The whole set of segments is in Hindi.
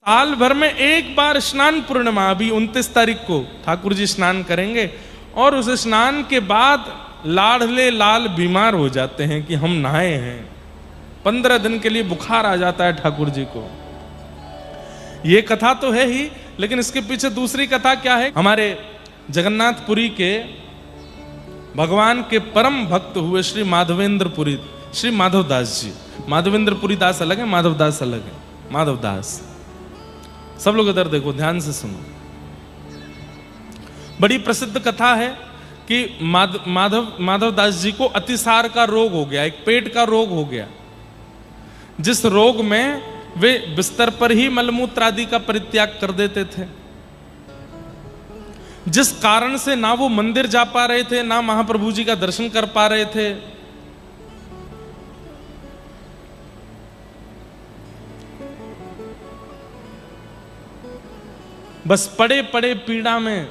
साल भर में एक बार स्नान पूर्णिमा, अभी 29 तारीख को ठाकुर जी स्नान करेंगे, और उस स्नान के बाद लाडले लाल बीमार हो जाते हैं कि हम नहाए हैं। 15 दिन के लिए बुखार आ जाता है ठाकुर जी को। ये कथा तो है ही, लेकिन इसके पीछे दूसरी कथा क्या है। हमारे जगन्नाथपुरी के भगवान के परम भक्त हुए श्री माधवेंद्रपुरी, श्री माधवदास जी। माधवेंद्रपुरी दास अलग है, माधवदास अलग है। माधवदास, सब लोग इधर देखो, ध्यान से सुनो। बड़ी प्रसिद्ध कथा है कि माधवदास जी को अतिसार का रोग हो गया, एक पेट का रोग हो गया, जिस रोग में वे बिस्तर पर ही मलमूत्र आदि का परित्याग कर देते थे, जिस कारण से ना वो मंदिर जा पा रहे थे, ना महाप्रभु जी का दर्शन कर पा रहे थे। बस पड़े पड़े पीड़ा में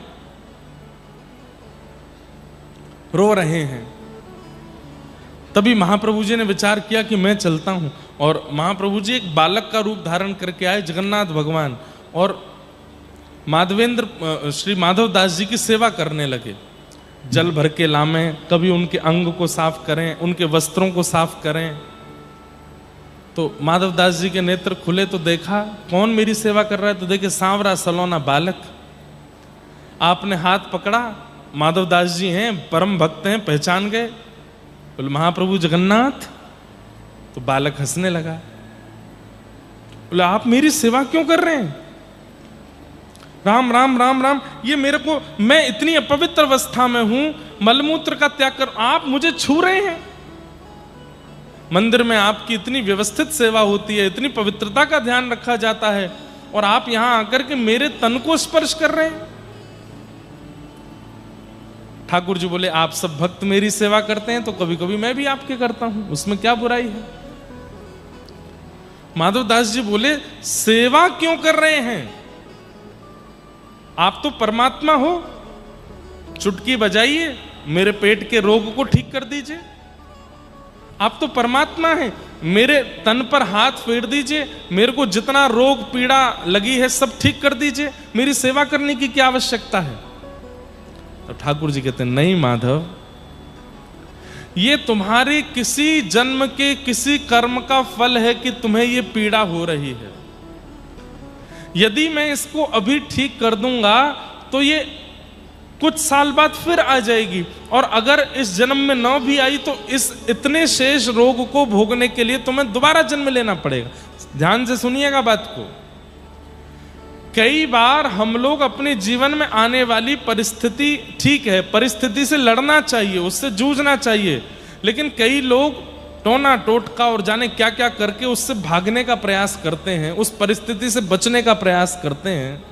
रो रहे हैं। तभी महाप्रभु जी ने विचार किया कि मैं चलता हूं, और महाप्रभु जी एक बालक का रूप धारण करके आए, जगन्नाथ भगवान, और श्री माधवदास जी की सेवा करने लगे। जल भर के लामे, कभी उनके अंग को साफ करें, उनके वस्त्रों को साफ करें। तो माधवदास जी के नेत्र खुले तो देखा कौन मेरी सेवा कर रहा है, तो देखे सांवरा सलोना बालक। आपने हाथ पकड़ा, माधवदास जी हैं, परम भक्त हैं, पहचान गए, बोले महाप्रभु जगन्नाथ। तो बालक हंसने लगा, बोले आप मेरी सेवा क्यों कर रहे हैं? राम राम राम राम, ये मेरे को, मैं इतनी अपवित्र अवस्था में हूं, मलमूत्र का त्याग कर, आप मुझे छू रहे हैं। मंदिर में आपकी इतनी व्यवस्थित सेवा होती है, इतनी पवित्रता का ध्यान रखा जाता है, और आप यहां आकर के मेरे तन को स्पर्श कर रहे हैं। ठाकुर जी बोले आप सब भक्त मेरी सेवा करते हैं, तो कभी कभी मैं भी आपके करता हूं, उसमें क्या बुराई है। माधवदास जी बोले सेवा क्यों कर रहे हैं? आप तो परमात्मा हो, चुटकी बजाइए, मेरे पेट के रोग को ठीक कर दीजिए। आप तो परमात्मा हैं, मेरे तन पर हाथ फेर दीजिए, मेरे को जितना रोग पीड़ा लगी है सब ठीक कर दीजिए, मेरी सेवा करने की क्या आवश्यकता है? तो ठाकुर जी कहते हैं नहीं माधव, ये तुम्हारे किसी जन्म के किसी कर्म का फल है कि तुम्हें ये पीड़ा हो रही है। यदि मैं इसको अभी ठीक कर दूंगा तो ये कुछ साल बाद फिर आ जाएगी, और अगर इस जन्म में न भी आई तो इस इतने शेष रोग को भोगने के लिए तुम्हें दोबारा जन्म लेना पड़ेगा। ध्यान से सुनिएगा बात को। कई बार हम लोग अपने जीवन में आने वाली परिस्थिति, ठीक है परिस्थिति से लड़ना चाहिए, उससे जूझना चाहिए, लेकिन कई लोग टोना टोटका और जाने क्या क्या करके उससे भागने का प्रयास करते हैं, उस परिस्थिति से बचने का प्रयास करते हैं।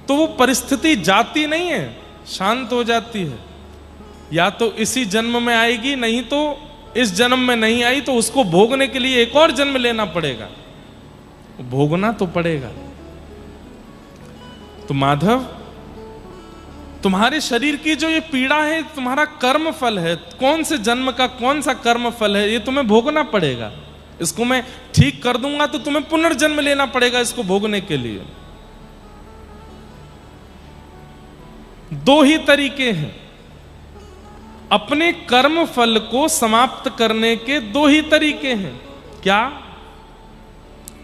तो वो परिस्थिति जाती नहीं है, शांत हो जाती है। या तो इसी जन्म में आएगी, नहीं तो इस जन्म में नहीं आई तो उसको भोगने के लिए एक और जन्म लेना पड़ेगा, भोगना तो पड़ेगा। तो माधव, तुम्हारे शरीर की जो ये पीड़ा है तुम्हारा कर्म फल है, कौन से जन्म का कौन सा कर्म फल है, ये तुम्हें भोगना पड़ेगा। इसको मैं ठीक कर दूंगा तो तुम्हें पुनर्जन्म लेना पड़ेगा इसको भोगने के लिए। दो ही तरीके हैं, अपने कर्म फल को समाप्त करने के दो ही तरीके हैं। क्या?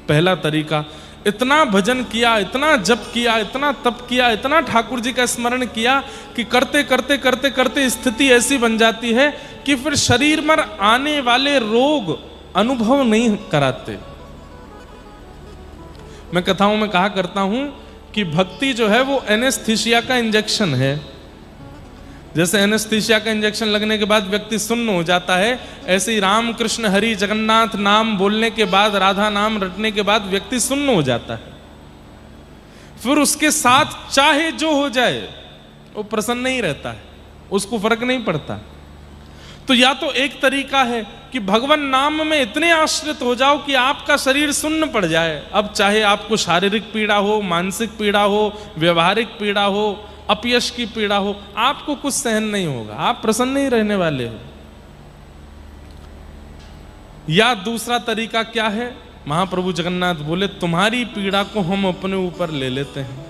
पहला तरीका, इतना भजन किया, इतना जप किया, इतना तप किया, इतना ठाकुर जी का स्मरण किया कि करते करते करते करते स्थिति ऐसी बन जाती है कि फिर शरीर में आने वाले रोग अनुभव नहीं कराते। मैं कथाओं में कहा करता हूं कि भक्ति जो है वो एनेस्थीसिया का इंजेक्शन है। जैसे एनेस्थीसिया का इंजेक्शन लगने के बाद व्यक्ति सुन्न हो जाता है, ऐसे ही राम कृष्ण हरि जगन्नाथ नाम बोलने के बाद, राधा नाम रटने के बाद व्यक्ति सुन्न हो जाता है। फिर उसके साथ चाहे जो हो जाए वो प्रसन्न नहीं रहता है, उसको फर्क नहीं पड़ता। तो या तो एक तरीका है कि भगवान नाम में इतने आश्रित हो जाओ कि आपका शरीर सुन्न पड़ जाए। अब चाहे आपको शारीरिक पीड़ा हो, मानसिक पीड़ा हो, व्यवहारिक पीड़ा हो, अपयश की पीड़ा हो, आपको कुछ सहन नहीं होगा, आप प्रसन्न नहीं रहने वाले हो। या दूसरा तरीका क्या है महाप्रभु जगन्नाथ बोले तुम्हारी पीड़ा को हम अपने ऊपर ले लेते हैं।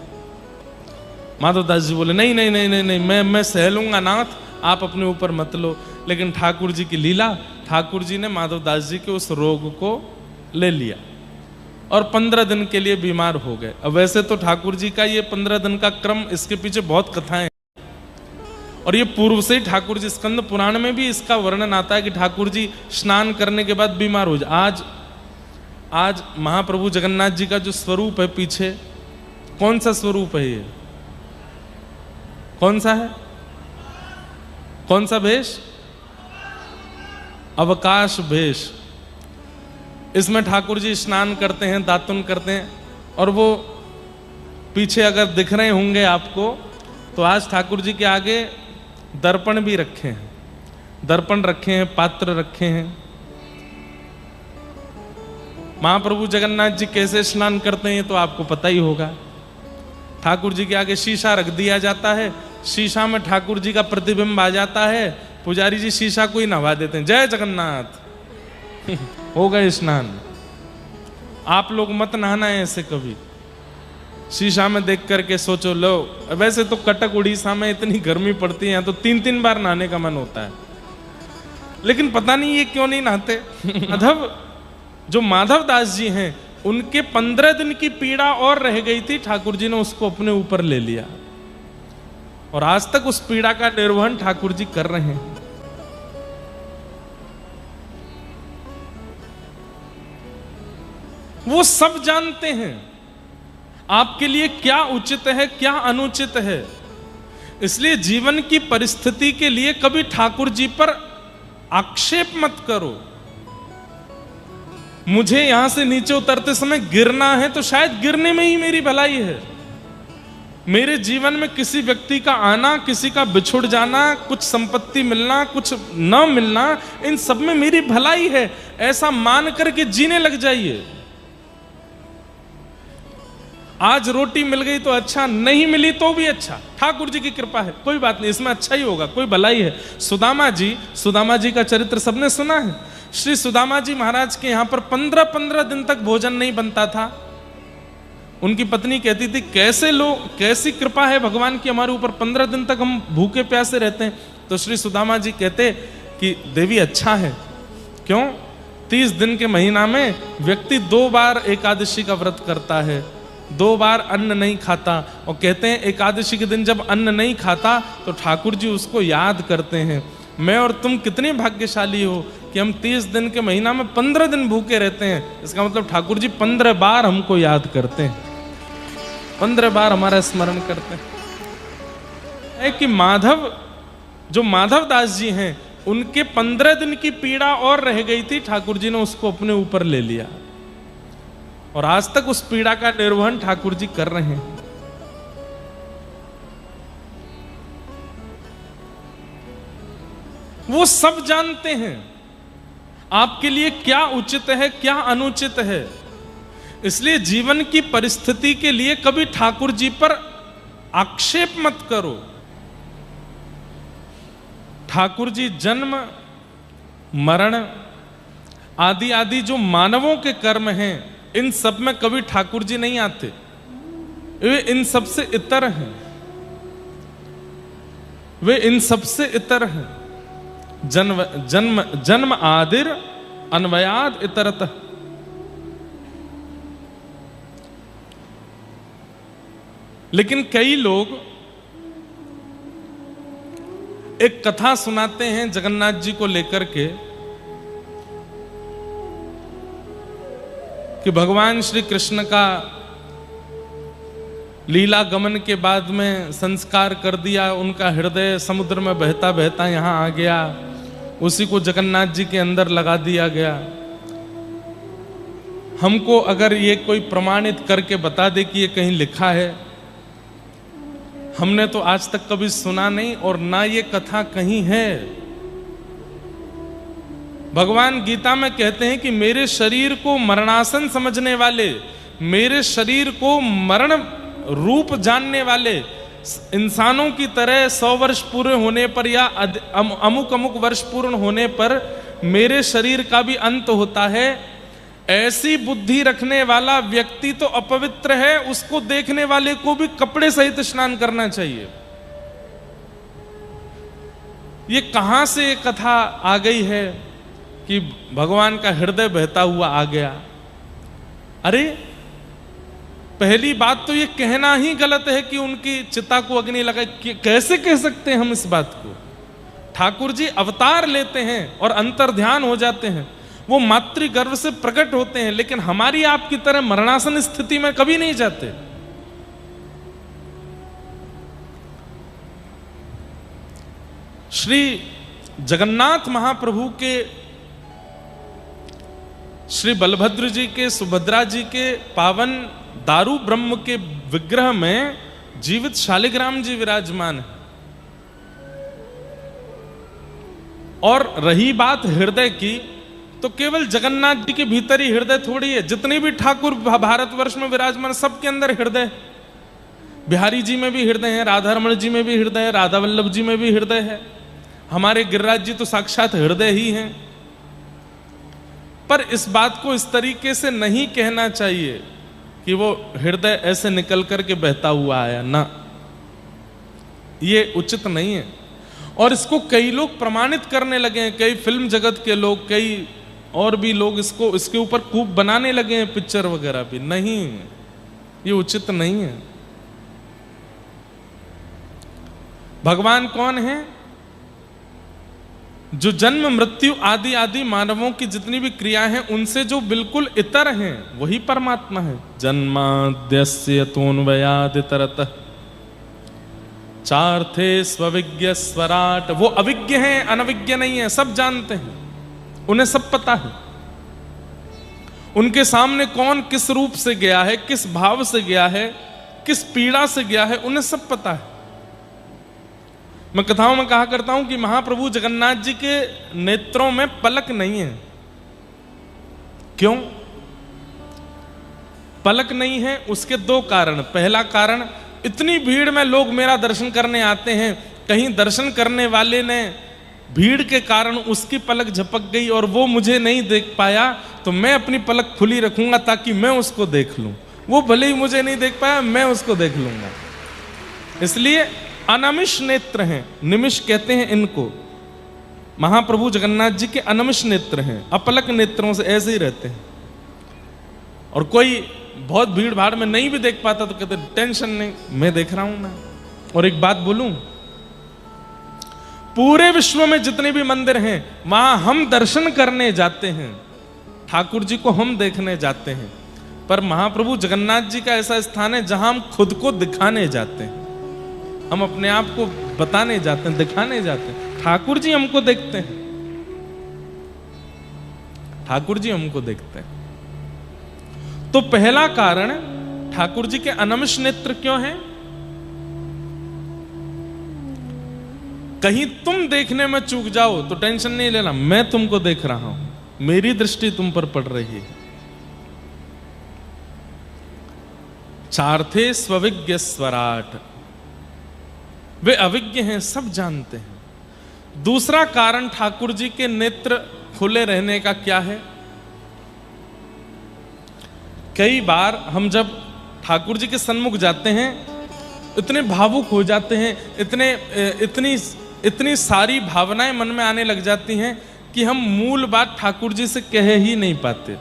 माधवदास जी बोले नहीं नहीं नहीं नहीं नहीं, मैं सह लूंगा नाथ, आप अपने ऊपर मत लो। लेकिन ठाकुर जी की लीला, ठाकुर जी ने माधवदास जी के उस रोग को ले लिया और 15 दिन के लिए बीमार हो गए। अब वैसे तो ठाकुर जी का ये 15 दिन का क्रम, इसके पीछे बहुत कथाएं और ये पूर्व से ही ठाकुर जी स्कंद पुराण में भी इसका वर्णन आता है कि ठाकुर जी स्नान करने के बाद बीमार हो जाए। आज महाप्रभु जगन्नाथ जी का जो स्वरूप है पीछे, कौन सा स्वरूप है ये? कौन सा है? कौन सा भेष? अवकाश भेष। इसमें ठाकुर जी स्नान करते हैं, दातुन करते हैं और वो पीछे अगर दिख रहे होंगे आपको तो आज ठाकुर जी के आगे दर्पण भी रखे हैं, दर्पण रखे हैं, पात्र रखे हैं। महाप्रभु जगन्नाथ जी कैसे स्नान करते हैं तो आपको पता ही होगा। ठाकुर जी के आगे शीशा रख दिया जाता है, शीशा में ठाकुर जी का प्रतिबिंब आ जाता है, पुजारी जी शीशा को ही नहा देते हैं, जय जगन्नाथ हो गए स्नान। आप लोग मत नहाना है ऐसे कभी, शीशा में देख करके सोचो लो। वैसे तो कटक उड़ीसा में इतनी गर्मी पड़ती है तो 3-3 बार नहाने का मन होता है, लेकिन पता नहीं ये क्यों नहीं नहाते। माधव जो माधवदास जी हैं उनके 15 दिन की पीड़ा और रह गई थी, ठाकुर जी ने उसको अपने ऊपर ले लिया और आज तक उस पीड़ा का निर्वहन ठाकुर जी कर रहे हैं। वो सब जानते हैं आपके लिए क्या उचित है, क्या अनुचित है। इसलिए जीवन की परिस्थिति के लिए कभी ठाकुर जी पर आक्षेप मत करो। मुझे यहां से नीचे उतरते समय गिरना है तो शायद गिरने में ही मेरी भलाई है। मेरे जीवन में किसी व्यक्ति का आना, किसी का बिछुड़ जाना, कुछ संपत्ति मिलना, कुछ न मिलना, इन सब में मेरी भलाई है, ऐसा मान करके जीने लग जाइए। आज रोटी मिल गई तो अच्छा, नहीं मिली तो भी अच्छा, ठाकुर जी की कृपा है, कोई बात नहीं, इसमें अच्छा ही होगा, कोई भलाई है। सुदामा जी का चरित्र सबने सुना है। श्री सुदामा जी महाराज के यहाँ पर 15-15 दिन तक भोजन नहीं बनता था। उनकी पत्नी कहती थी कैसी कृपा है भगवान की हमारे ऊपर, 15 दिन तक हम भूखे प्यासे रहते हैं। तो श्री सुदामा जी कहते कि देवी अच्छा है, क्यों? 30 दिन के महीना में व्यक्ति 2 बार एकादशी का व्रत करता है, 2 बार अन्न नहीं खाता, और कहते हैं एकादशी के दिन जब अन्न नहीं खाता तो ठाकुर जी उसको याद करते हैं। मैं और तुम कितने भाग्यशाली हो कि हम 30 दिन के महीना में 15 दिन भूखे रहते हैं। इसका मतलब ठाकुर जी 15 बार हमको याद करते हैं, 15 बार हमारा स्मरण करते हैं। कि जो माधवदास जी हैं उनके 15 दिन की पीड़ा और रह गई थी, ठाकुर जी ने उसको अपने ऊपर ले लिया और आज तक उस पीड़ा का निर्वहन ठाकुर जी कर रहे हैं। वो सब जानते हैं आपके लिए क्या उचित है, क्या अनुचित है। इसलिए जीवन की परिस्थिति के लिए कभी ठाकुर जी पर आक्षेप मत करो। ठाकुर जी जन्म, मरण आदि आदि जो मानवों के कर्म हैं, इन सब में कभी ठाकुर जी नहीं आते, वे इन सब से इतर हैं, वे इन सब से इतर हैं। जन्म आदिर अन्वयाद इतरतः। लेकिन कई लोग एक कथा सुनाते हैं जगन्नाथ जी को लेकर के कि भगवान श्री कृष्ण का लीला गमन के बाद में संस्कार कर दिया, उनका हृदय समुद्र में बहता बहता यहां आ गया, उसी को जगन्नाथ जी के अंदर लगा दिया गया। हमको अगर ये कोई प्रमाणित करके बता दे कि ये कहीं लिखा है, हमने तो आज तक कभी सुना नहीं और ना ये कथा कहीं है। भगवान गीता में कहते हैं कि मेरे शरीर को मरणासन समझने वाले, मेरे शरीर को मरण रूप जानने वाले, इंसानों की तरह 100 वर्ष पूरे होने पर या अमुक अमुक वर्ष पूर्ण होने पर मेरे शरीर का भी अंत होता है, ऐसी बुद्धि रखने वाला व्यक्ति तो अपवित्र है, उसको देखने वाले को भी कपड़े सहित स्नान करना चाहिए। ये कहां से ये कथा आ गई है कि भगवान का हृदय बहता हुआ आ गया? अरे पहली बात तो ये कहना ही गलत है कि उनकी चिता को अग्नि लगाई। कैसे कह सकते हैं हम इस बात को? ठाकुर जी अवतार लेते हैं और अंतर ध्यान हो जाते हैं, वो मातृ गर्भ से प्रकट होते हैं, लेकिन हमारी आपकी तरह मरणासन स्थिति में कभी नहीं जाते। श्री जगन्नाथ महाप्रभु के, श्री बलभद्र जी के, सुभद्रा जी के पावन दारू ब्रह्म के विग्रह में जीवित शालिग्राम जी विराजमान है। और रही बात हृदय की, तो केवल जगन्नाथ जी के भीतर ही हृदय थोड़ी है। जितने भी ठाकुर भारतवर्ष में विराजमान सबके अंदर हृदय है। बिहारी जी में भी हृदय है, राधा रमण जी में भी हृदय है, राधा वल्लभ जी में भी हृदय है, हमारे गिरिराज जी तो साक्षात हृदय ही हैं। पर इस बात को इस तरीके से नहीं कहना चाहिए कि वो हृदय ऐसे निकल करके बहता हुआ आया ना, ये उचित नहीं है। और इसको कई लोग प्रमाणित करने लगे हैं, कई फिल्म जगत के लोग, कई और भी लोग इसको इसके ऊपर खूब बनाने लगे हैं, पिक्चर वगैरह भी। नहीं, ये उचित नहीं है। भगवान कौन है? जो जन्म मृत्यु आदि आदि मानवों की जितनी भी क्रियाएं हैं उनसे जो बिल्कुल इतर हैं, वही परमात्मा है। जन्माद्यस्य तोन्वयादितरतः चार्थे स्वविज्ञ स्वराट। वो अविज्ञ हैं, अनविज्ञ नहीं है, सब जानते हैं, उन्हें सब पता है। उनके सामने कौन किस रूप से गया है, किस भाव से गया है, किस पीड़ा से गया है, उन्हें सब पता है। मैं कथाओं में कहा करता हूं कि महाप्रभु जगन्नाथ जी के नेत्रों में पलक नहीं है। क्यों पलक नहीं है? उसके दो कारण। पहला कारण, इतनी भीड़ में लोग मेरा दर्शन करने आते हैं, कहीं दर्शन करने वाले ने भीड़ के कारण उसकी पलक झपक गई और वो मुझे नहीं देख पाया, तो मैं अपनी पलक खुली रखूंगा ताकि मैं उसको देख लूं। वो भले ही मुझे नहीं देख पाया, मैं उसको देख लूंगा। इसलिए अनमिष नेत्र हैं, निमिष कहते हैं इनको। महाप्रभु जगन्नाथ जी के अनमिष नेत्र हैं, अपलक नेत्रों से ऐसे ही रहते हैं। और कोई बहुत भीड़ भाड़ में नहीं भी देख पाता तो कहते टेंशन नहीं, मैं देख रहा हूं ना। और एक बात बोलूं, पूरे विश्व में जितने भी मंदिर हैं वहां हम दर्शन करने जाते हैं, ठाकुर जी को हम देखने जाते हैं, पर महाप्रभु जगन्नाथ जी का ऐसा स्थान है जहां हम खुद को दिखाने जाते हैं, हम अपने आप को बताने जाते हैं, दिखाने जाते हैं। ठाकुर जी हमको देखते हैं, ठाकुर जी हमको देखते हैं। तो पहला कारण, ठाकुर जी के अनमिष नेत्र क्यों हैं? कहीं तुम देखने में चूक जाओ तो टेंशन नहीं लेना, मैं तुमको देख रहा हूं, मेरी दृष्टि तुम पर पड़ रही है। चार्थे स्वविज्ञ स्वराट, वे अविज्ञ हैं, सब जानते हैं। दूसरा कारण ठाकुर जी के नेत्र खुले रहने का क्या है? कई बार हम जब ठाकुर जी के सन्मुख जाते हैं इतने भावुक हो जाते हैं, इतनी सारी भावनाएं मन में आने लग जाती हैं कि हम मूल बात ठाकुर जी से कह ही नहीं पाते।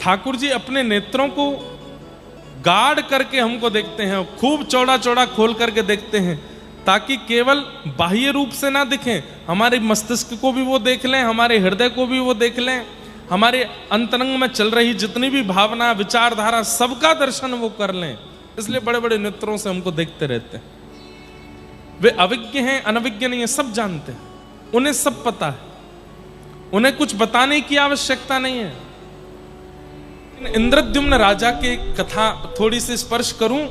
ठाकुर जी अपने नेत्रों को गाढ़ करके हमको देखते हैं, खूब चौड़ा चौड़ा खोल करके देखते हैं, ताकि केवल बाह्य रूप से ना दिखें, हमारे मस्तिष्क को भी वो देख लें, हमारे हृदय को भी वो देख लें, हमारे अंतरंग में चल रही जितनी भी भावना विचारधारा सबका दर्शन वो कर लें। इसलिए बड़े बड़े नेत्रों से हमको देखते रहते हैं। वे अविज्ञ हैं, अनविज्ञ नहीं है, सब जानते हैं, उन्हें सब पता है, उन्हें कुछ बताने की आवश्यकता नहीं है। इंद्रद्युम्न राजा की कथा थोड़ी सी स्पर्श करूं।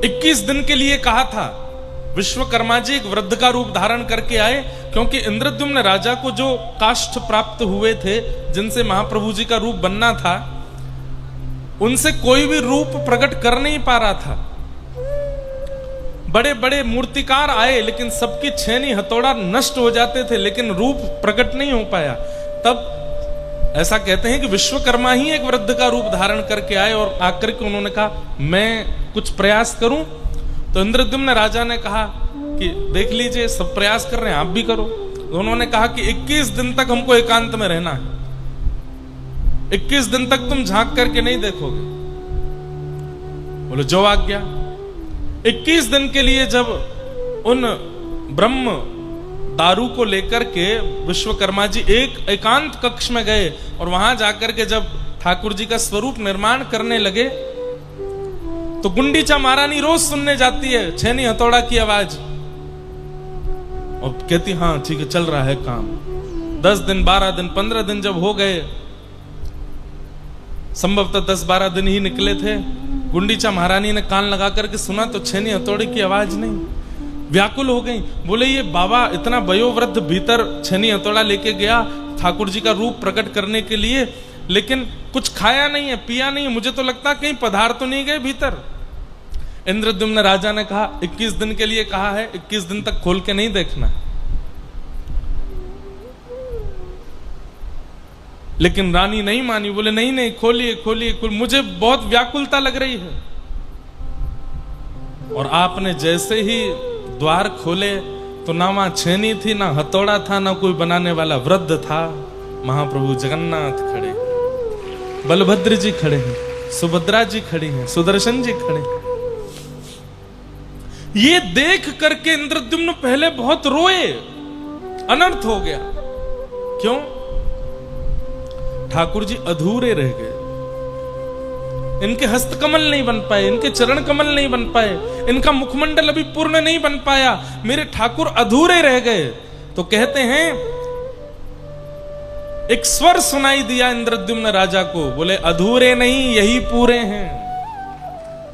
21 दिन के लिए कहा था, विश्वकर्मा जी एक वृद्ध का रूप धारण करके आए, क्योंकि इंद्रद्युम्न राजा को जो काष्ठ प्राप्त हुए थे, जिनसे महाप्रभु जी का रूप बनना था, उनसे कोई भी रूप प्रकट कर नहीं पा रहा था। बड़े बड़े मूर्तिकार आए, लेकिन सबकी छेनी हथौड़ा नष्ट हो जाते थे, लेकिन रूप प्रकट नहीं हो पाया। तब ऐसा कहते हैं कि विश्वकर्मा ही एक वृद्ध का रूप धारण करके आए और आकर के उन्होंने कहा मैं कुछ प्रयास करूं। तो इंद्रद्युम्न राजा ने कहा कि देख लीजिए सब प्रयास कर रहे हैं, आप भी करो। तो उन्होंने कहा कि 21 दिन तक हमको एकांत में रहना है, 21 दिन तक तुम झांक करके नहीं देखोगे। बोले जो आज्ञा। 21 दिन के लिए जब उन ब्रह्म दारू को लेकर के विश्वकर्मा जी एक एकांत कक्ष में गए और वहां जाकर के जब ठाकुर जी का स्वरूप निर्माण करने लगे तो गुंडीचा महारानी रोज सुनने जाती है छेनी हथौड़ा की आवाज और कहती हाँ ठीक है चल रहा है काम। 10 दिन 12 दिन 15 दिन जब हो गए, संभवतः 10-12 दिन ही निकले थे, गुंडीचा महारानी ने कान लगा करके सुना तो छेनी हथौड़े की आवाज नहीं। व्याकुल हो गई, बोले ये बाबा इतना वयोवृद्ध भीतर छेनी हथौड़ा लेके गया ठाकुर जी का रूप प्रकट करने के लिए, लेकिन कुछ खाया नहीं है पिया नहीं है, मुझे तो लगता कहीं पधार तो नहीं गए भीतर। इंद्रद्युम्न राजा ने कहा 21 दिन के लिए कहा है, 21 दिन तक खोल के नहीं देखना। लेकिन रानी नहीं मानी, बोले नहीं नहीं खोलिए खोलिए खोलिए, मुझे बहुत व्याकुलता लग रही है। और आपने जैसे ही द्वार खोले तो ना वहां छेनी थी, ना हथौड़ा था, ना कोई बनाने वाला वृद्ध था। महाप्रभु जगन्नाथ खड़े, बलभद्र जी खड़े हैं, सुभद्रा जी खड़ी हैं, सुदर्शन जी खड़े हैं। ये देख करके इंद्रद्युम्न पहले बहुत रोए, अनर्थ हो गया। क्यों? ठाकुर जी अधूरे रह गए, इनके हस्तकमल नहीं बन पाए, इनके चरण कमल नहीं बन पाए, इनका मुखमंडल अभी पूर्ण नहीं बन पाया, मेरे ठाकुर अधूरे रह गए। तो कहते हैं एक स्वर सुनाई दिया इंद्रद्युम्न राजा को, बोले अधूरे नहीं यही पूरे हैं,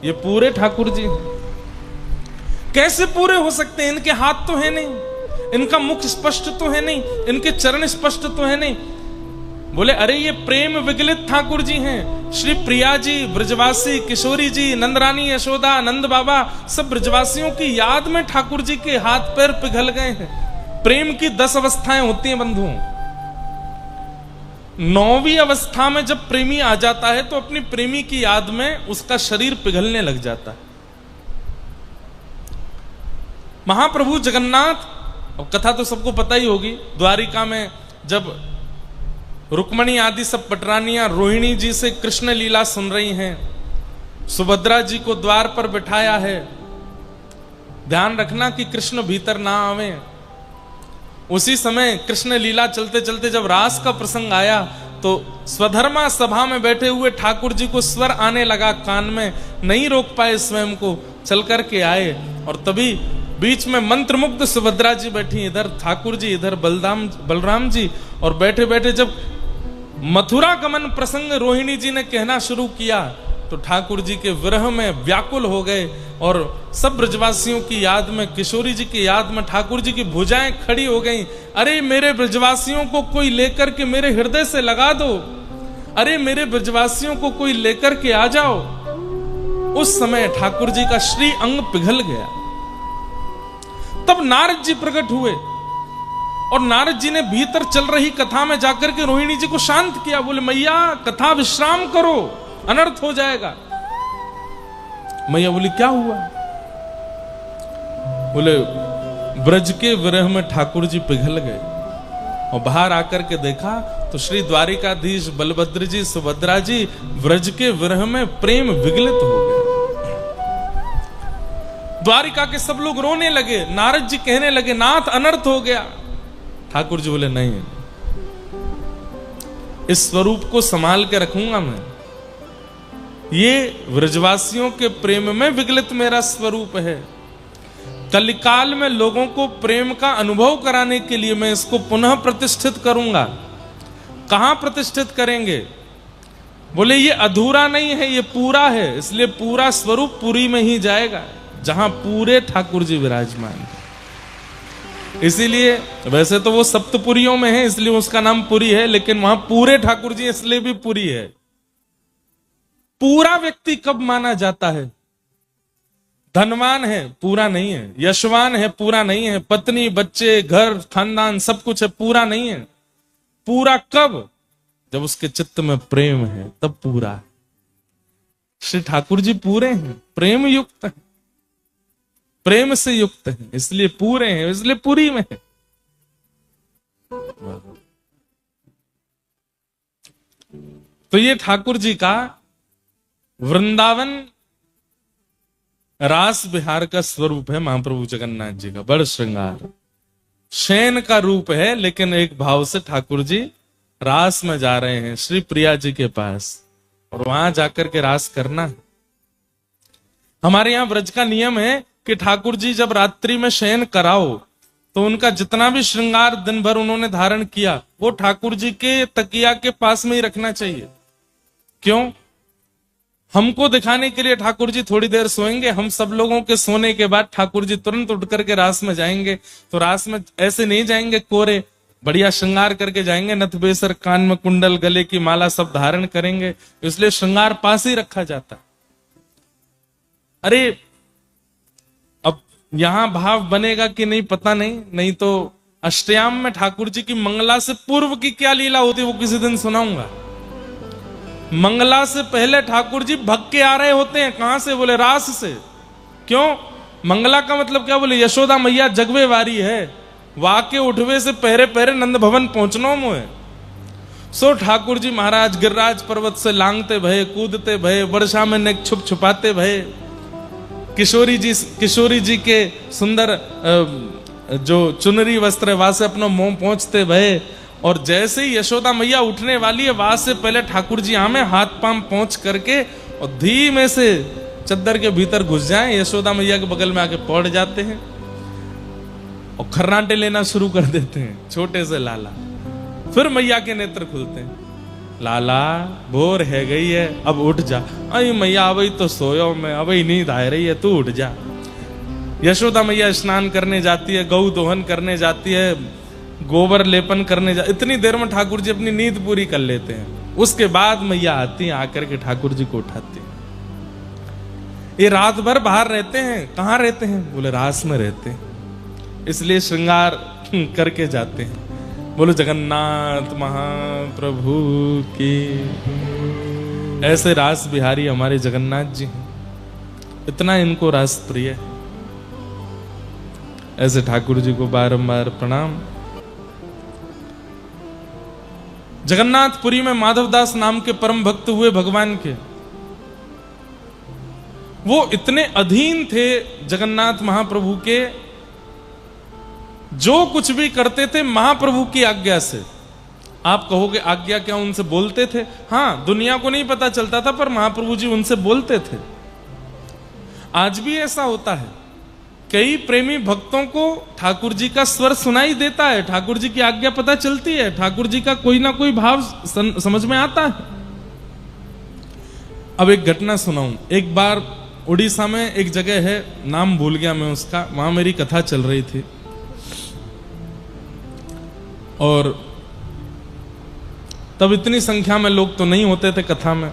ये पूरे ठाकुर जी हैं। कैसे पूरे हो सकते हैं? इनके हाथ तो है नहीं, इनका मुख स्पष्ट तो है नहीं, इनके चरण स्पष्ट तो है नहीं। बोले अरे ये प्रेम विगलित ठाकुर जी हैं। श्री प्रिया जी ब्रजवासी, किशोरी जी, नंदरानी यशोदा, नंद बाबा, सब ब्रजवासियों की याद में ठाकुर जी के हाथ पैर पिघल गए हैं। प्रेम की 10 अवस्थाएं होती हैं बंधुओं। 9वीं अवस्था में जब प्रेमी आ जाता है तो अपनी प्रेमी की याद में उसका शरीर पिघलने लग जाता है। महाप्रभु जगन्नाथ, और कथा तो सबको पता ही होगी, द्वारिका में जब रुक्मणी आदि सब पटरानियां रोहिणी जी से कृष्ण लीला सुन रही हैं, सुभद्रा जी को द्वार पर बिठाया है, ध्यान रखना कि कृष्ण भीतर ना आवे। उसी समय कृष्ण लीला चलते चलते जब रास का प्रसंग आया तो स्वधर्मा सभा में बैठे हुए ठाकुर जी को स्वर आने लगा कान में, नहीं रोक पाए स्वयं को, चल करके आए। और तभी बीच में मंत्रमुग्ध सुभद्रा जी बैठी, इधर ठाकुर जी, इधर बलराम जी, और बैठे बैठे जब मथुरा गमन प्रसंग रोहिणी जी ने कहना शुरू किया तो ठाकुर जी के विरह में व्याकुल हो गए और सब ब्रजवासियों की याद में, किशोरी जी की याद में ठाकुर जी की भुजाएं खड़ी हो गईं। अरे मेरे ब्रजवासियों को कोई लेकर के मेरे हृदय से लगा दो, अरे मेरे ब्रजवासियों को कोई लेकर के आ जाओ। उस समय ठाकुर जी का श्री अंग पिघल गया। तब नारद जी प्रकट हुए और नारद जी ने भीतर चल रही कथा में जाकर के रोहिणी जी को शांत किया। बोले मैया कथा विश्राम करो, अनर्थ हो जाएगा। मैया बोली क्या हुआ? बोले ब्रज के विरह में ठाकुर जी पिघल गए। और बाहर आकर के देखा तो श्री द्वारिकाधीश बलभद्र जी, सुभद्रा जी ब्रज के विरह में प्रेम विगलित हो गए। द्वारिका के सब लोग रोने लगे। नारद जी कहने लगे नाथ अनर्थ हो गया। ठाकुर जी बोले नहीं, इस स्वरूप को संभाल के रखूंगा मैं। ये व्रजवासियों के प्रेम में विगलित मेरा स्वरूप है। कलिकाल में लोगों को प्रेम का अनुभव कराने के लिए मैं इसको पुनः प्रतिष्ठित करूंगा। कहां प्रतिष्ठित करेंगे? बोले ये अधूरा नहीं है, ये पूरा है, इसलिए पूरा स्वरूप पुरी में ही जाएगा जहां पूरे ठाकुर जी विराजमान है। इसीलिए वैसे तो वो सप्तपुरियों में है इसलिए उसका नाम पुरी है, लेकिन वहां पूरे ठाकुर जी इसलिए भी पुरी है। पूरा व्यक्ति कब माना जाता है? धनवान है पूरा नहीं है, यशवान है पूरा नहीं है, पत्नी बच्चे घर खानदान सब कुछ है पूरा नहीं है। पूरा कब? जब उसके चित्त में प्रेम है तब पूरा है। श्री ठाकुर जी पूरे हैं, प्रेम युक्त है, प्रेम से युक्त है, इसलिए पूरे हैं, इसलिए पूरी में है। तो ये ठाकुर जी का वृंदावन रास बिहार का स्वरूप है। महाप्रभु जगन्नाथ जी का बड़ श्रृंगार शयन का रूप है, लेकिन एक भाव से ठाकुर जी रास में जा रहे हैं श्री प्रिया जी के पास, और वहां जाकर के रास करना है। हमारे यहां व्रज का नियम है कि ठाकुर जी जब रात्रि में शयन कराओ तो उनका जितना भी श्रृंगार दिन भर उन्होंने धारण किया वो ठाकुर जी के तकिया के पास में ही रखना चाहिए। क्यों? हमको दिखाने के लिए ठाकुर जी थोड़ी देर सोएंगे, हम सब लोगों के सोने के बाद ठाकुर जी तुरंत उठ करके रास में जाएंगे। तो रास में ऐसे नहीं जाएंगे कोरे, बढ़िया श्रृंगार करके जाएंगे, नथ बेसर, कान में कुंडल, गले की माला सब धारण करेंगे, इसलिए श्रृंगार पास ही रखा जाता। अरे अब यहां भाव बनेगा कि नहीं पता नहीं तो अष्टयाम में ठाकुर जी की मंगला से पूर्व की क्या लीला होती वो किसी दिन सुनाऊंगा। मंगला से पहले ठाकुर जी भग के आ रहे होते हैं। कहां से? बोले रास से। क्यों? मंगला का मतलब क्या? बोले यशोदा मैया जगवे वारी है, वाके उठवे से पहरे पहरे नंद भवन पहुंचनो मुझे। सो ठाकुर जी महाराज गिरिराज पर्वत से लांगते भये, कूदते भये, वर्षा में नेक छुप छुपाते भये, किशोरी जी के सुंदर जो चुनरी वस्त्र है वहां से अपना मुंह पहुंचते भये, और जैसे ही यशोदा मैया उठने वाली है वहां से पहले ठाकुर जी आमे हाथ पांव पहुंच करके और धीमे से चद्दर के भीतर घुस जाएं, यशोदा मैया के बगल में आके पड़ जाते हैं और खर्राटे लेना शुरू कर देते हैं, छोटे से लाला। फिर मैया के नेत्र खुलते हैं, लाला भोर है गई है अब उठ जा। अरे मैया अभी तो सोयो मैं, अभी नींद आ रही है, तू उठ जा। यशोदा मैया स्नान करने जाती है, गौ दोहन करने जाती है, गोबर लेपन करने जा, इतनी देर में ठाकुर जी अपनी नींद पूरी कर लेते हैं। उसके बाद मैया आती है, आकर के ठाकुर जी को उठाती है। ये रात भर बाहर रहते हैं। कहां रहते हैं? बोले रास में रहते हैं, इसलिए श्रृंगार करके जाते हैं। बोलो जगन्नाथ महाप्रभु की। ऐसे रास बिहारी हमारे जगन्नाथ जी हैं, इतना इनको रास प्रिय है। ऐसे ठाकुर जी को बारंबार प्रणाम। जगन्नाथपुरी में माधवदास नाम के परम भक्त हुए भगवान के। वो इतने अधीन थे जगन्नाथ महाप्रभु के, जो कुछ भी करते थे महाप्रभु की आज्ञा से। आप कहोगे आज्ञा क्या? उनसे बोलते थे। हां, दुनिया को नहीं पता चलता था पर महाप्रभु जी उनसे बोलते थे। आज भी ऐसा होता है, कई प्रेमी भक्तों को ठाकुर जी का स्वर सुनाई देता है, ठाकुर जी की आज्ञा पता चलती है, ठाकुर जी का कोई ना कोई भाव समझ में आता है। अब एक घटना सुनाऊं। एक बार उड़ीसा में एक जगह है, नाम भूल गया मैं उसका, वहां मेरी कथा चल रही थी और तब इतनी संख्या में लोग तो नहीं होते थे कथा में,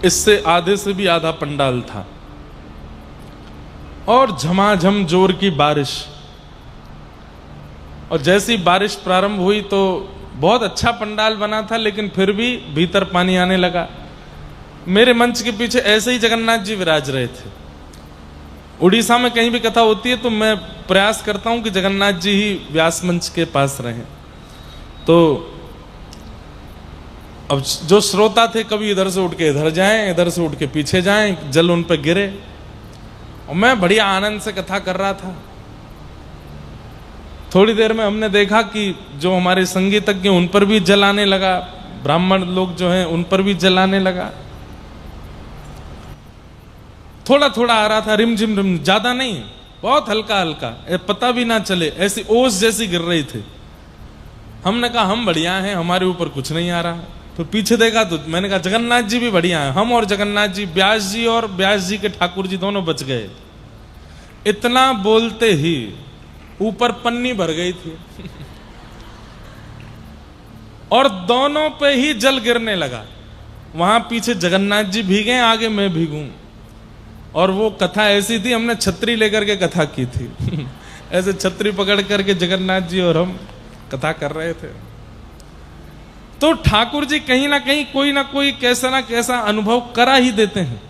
इससे आधे से भी आधा पंडाल था और झमाझम जोर की बारिश। और जैसी बारिश प्रारंभ हुई तो बहुत अच्छा पंडाल बना था, लेकिन फिर भी भीतर पानी आने लगा। मेरे मंच के पीछे ऐसे ही जगन्नाथ जी विराज रहे थे। उड़ीसा में कहीं भी कथा होती है तो मैं प्रयास करता हूं कि जगन्नाथ जी ही व्यास मंच के पास रहें। तो अब जो श्रोता थे कभी इधर से उठ के इधर जाएं, इधर से उठ के पीछे जाएं, जल उन पर गिरे, और मैं बढ़िया आनंद से कथा कर रहा था। थोड़ी देर में हमने देखा कि जो हमारे संगीतज्ञ उन पर भी जल आने लगा, ब्राह्मण लोग जो हैं उन पर भी जल आने लगा। थोड़ा थोड़ा आ रहा था, रिमझिम रिम, ज्यादा नहीं, बहुत हल्का हल्का, पता भी ना चले, ऐसी ओस जैसी गिर रही थी। हमने कहा हम बढ़िया हैं, हमारे ऊपर कुछ नहीं आ रहा। तो पीछे देखा तो मैंने कहा जगन्नाथ जी भी बढ़िया हैं। हम और जगन्नाथ जी, व्यास जी और व्यास जी के ठाकुर जी दोनों बच गए। इतना बोलते ही ऊपर पन्नी भर गई थी और दोनों पे ही जल गिरने लगा। वहां पीछे जगन्नाथ जी भीगे, आगे मैं भीगूं, और वो कथा ऐसी थी, हमने छतरी लेकर के कथा की थी ऐसे छतरी पकड़ करके जगन्नाथ जी और हम कथा कर रहे थे। तो ठाकुर जी कहीं ना कोई कैसा ना कैसा अनुभव करा ही देते हैं।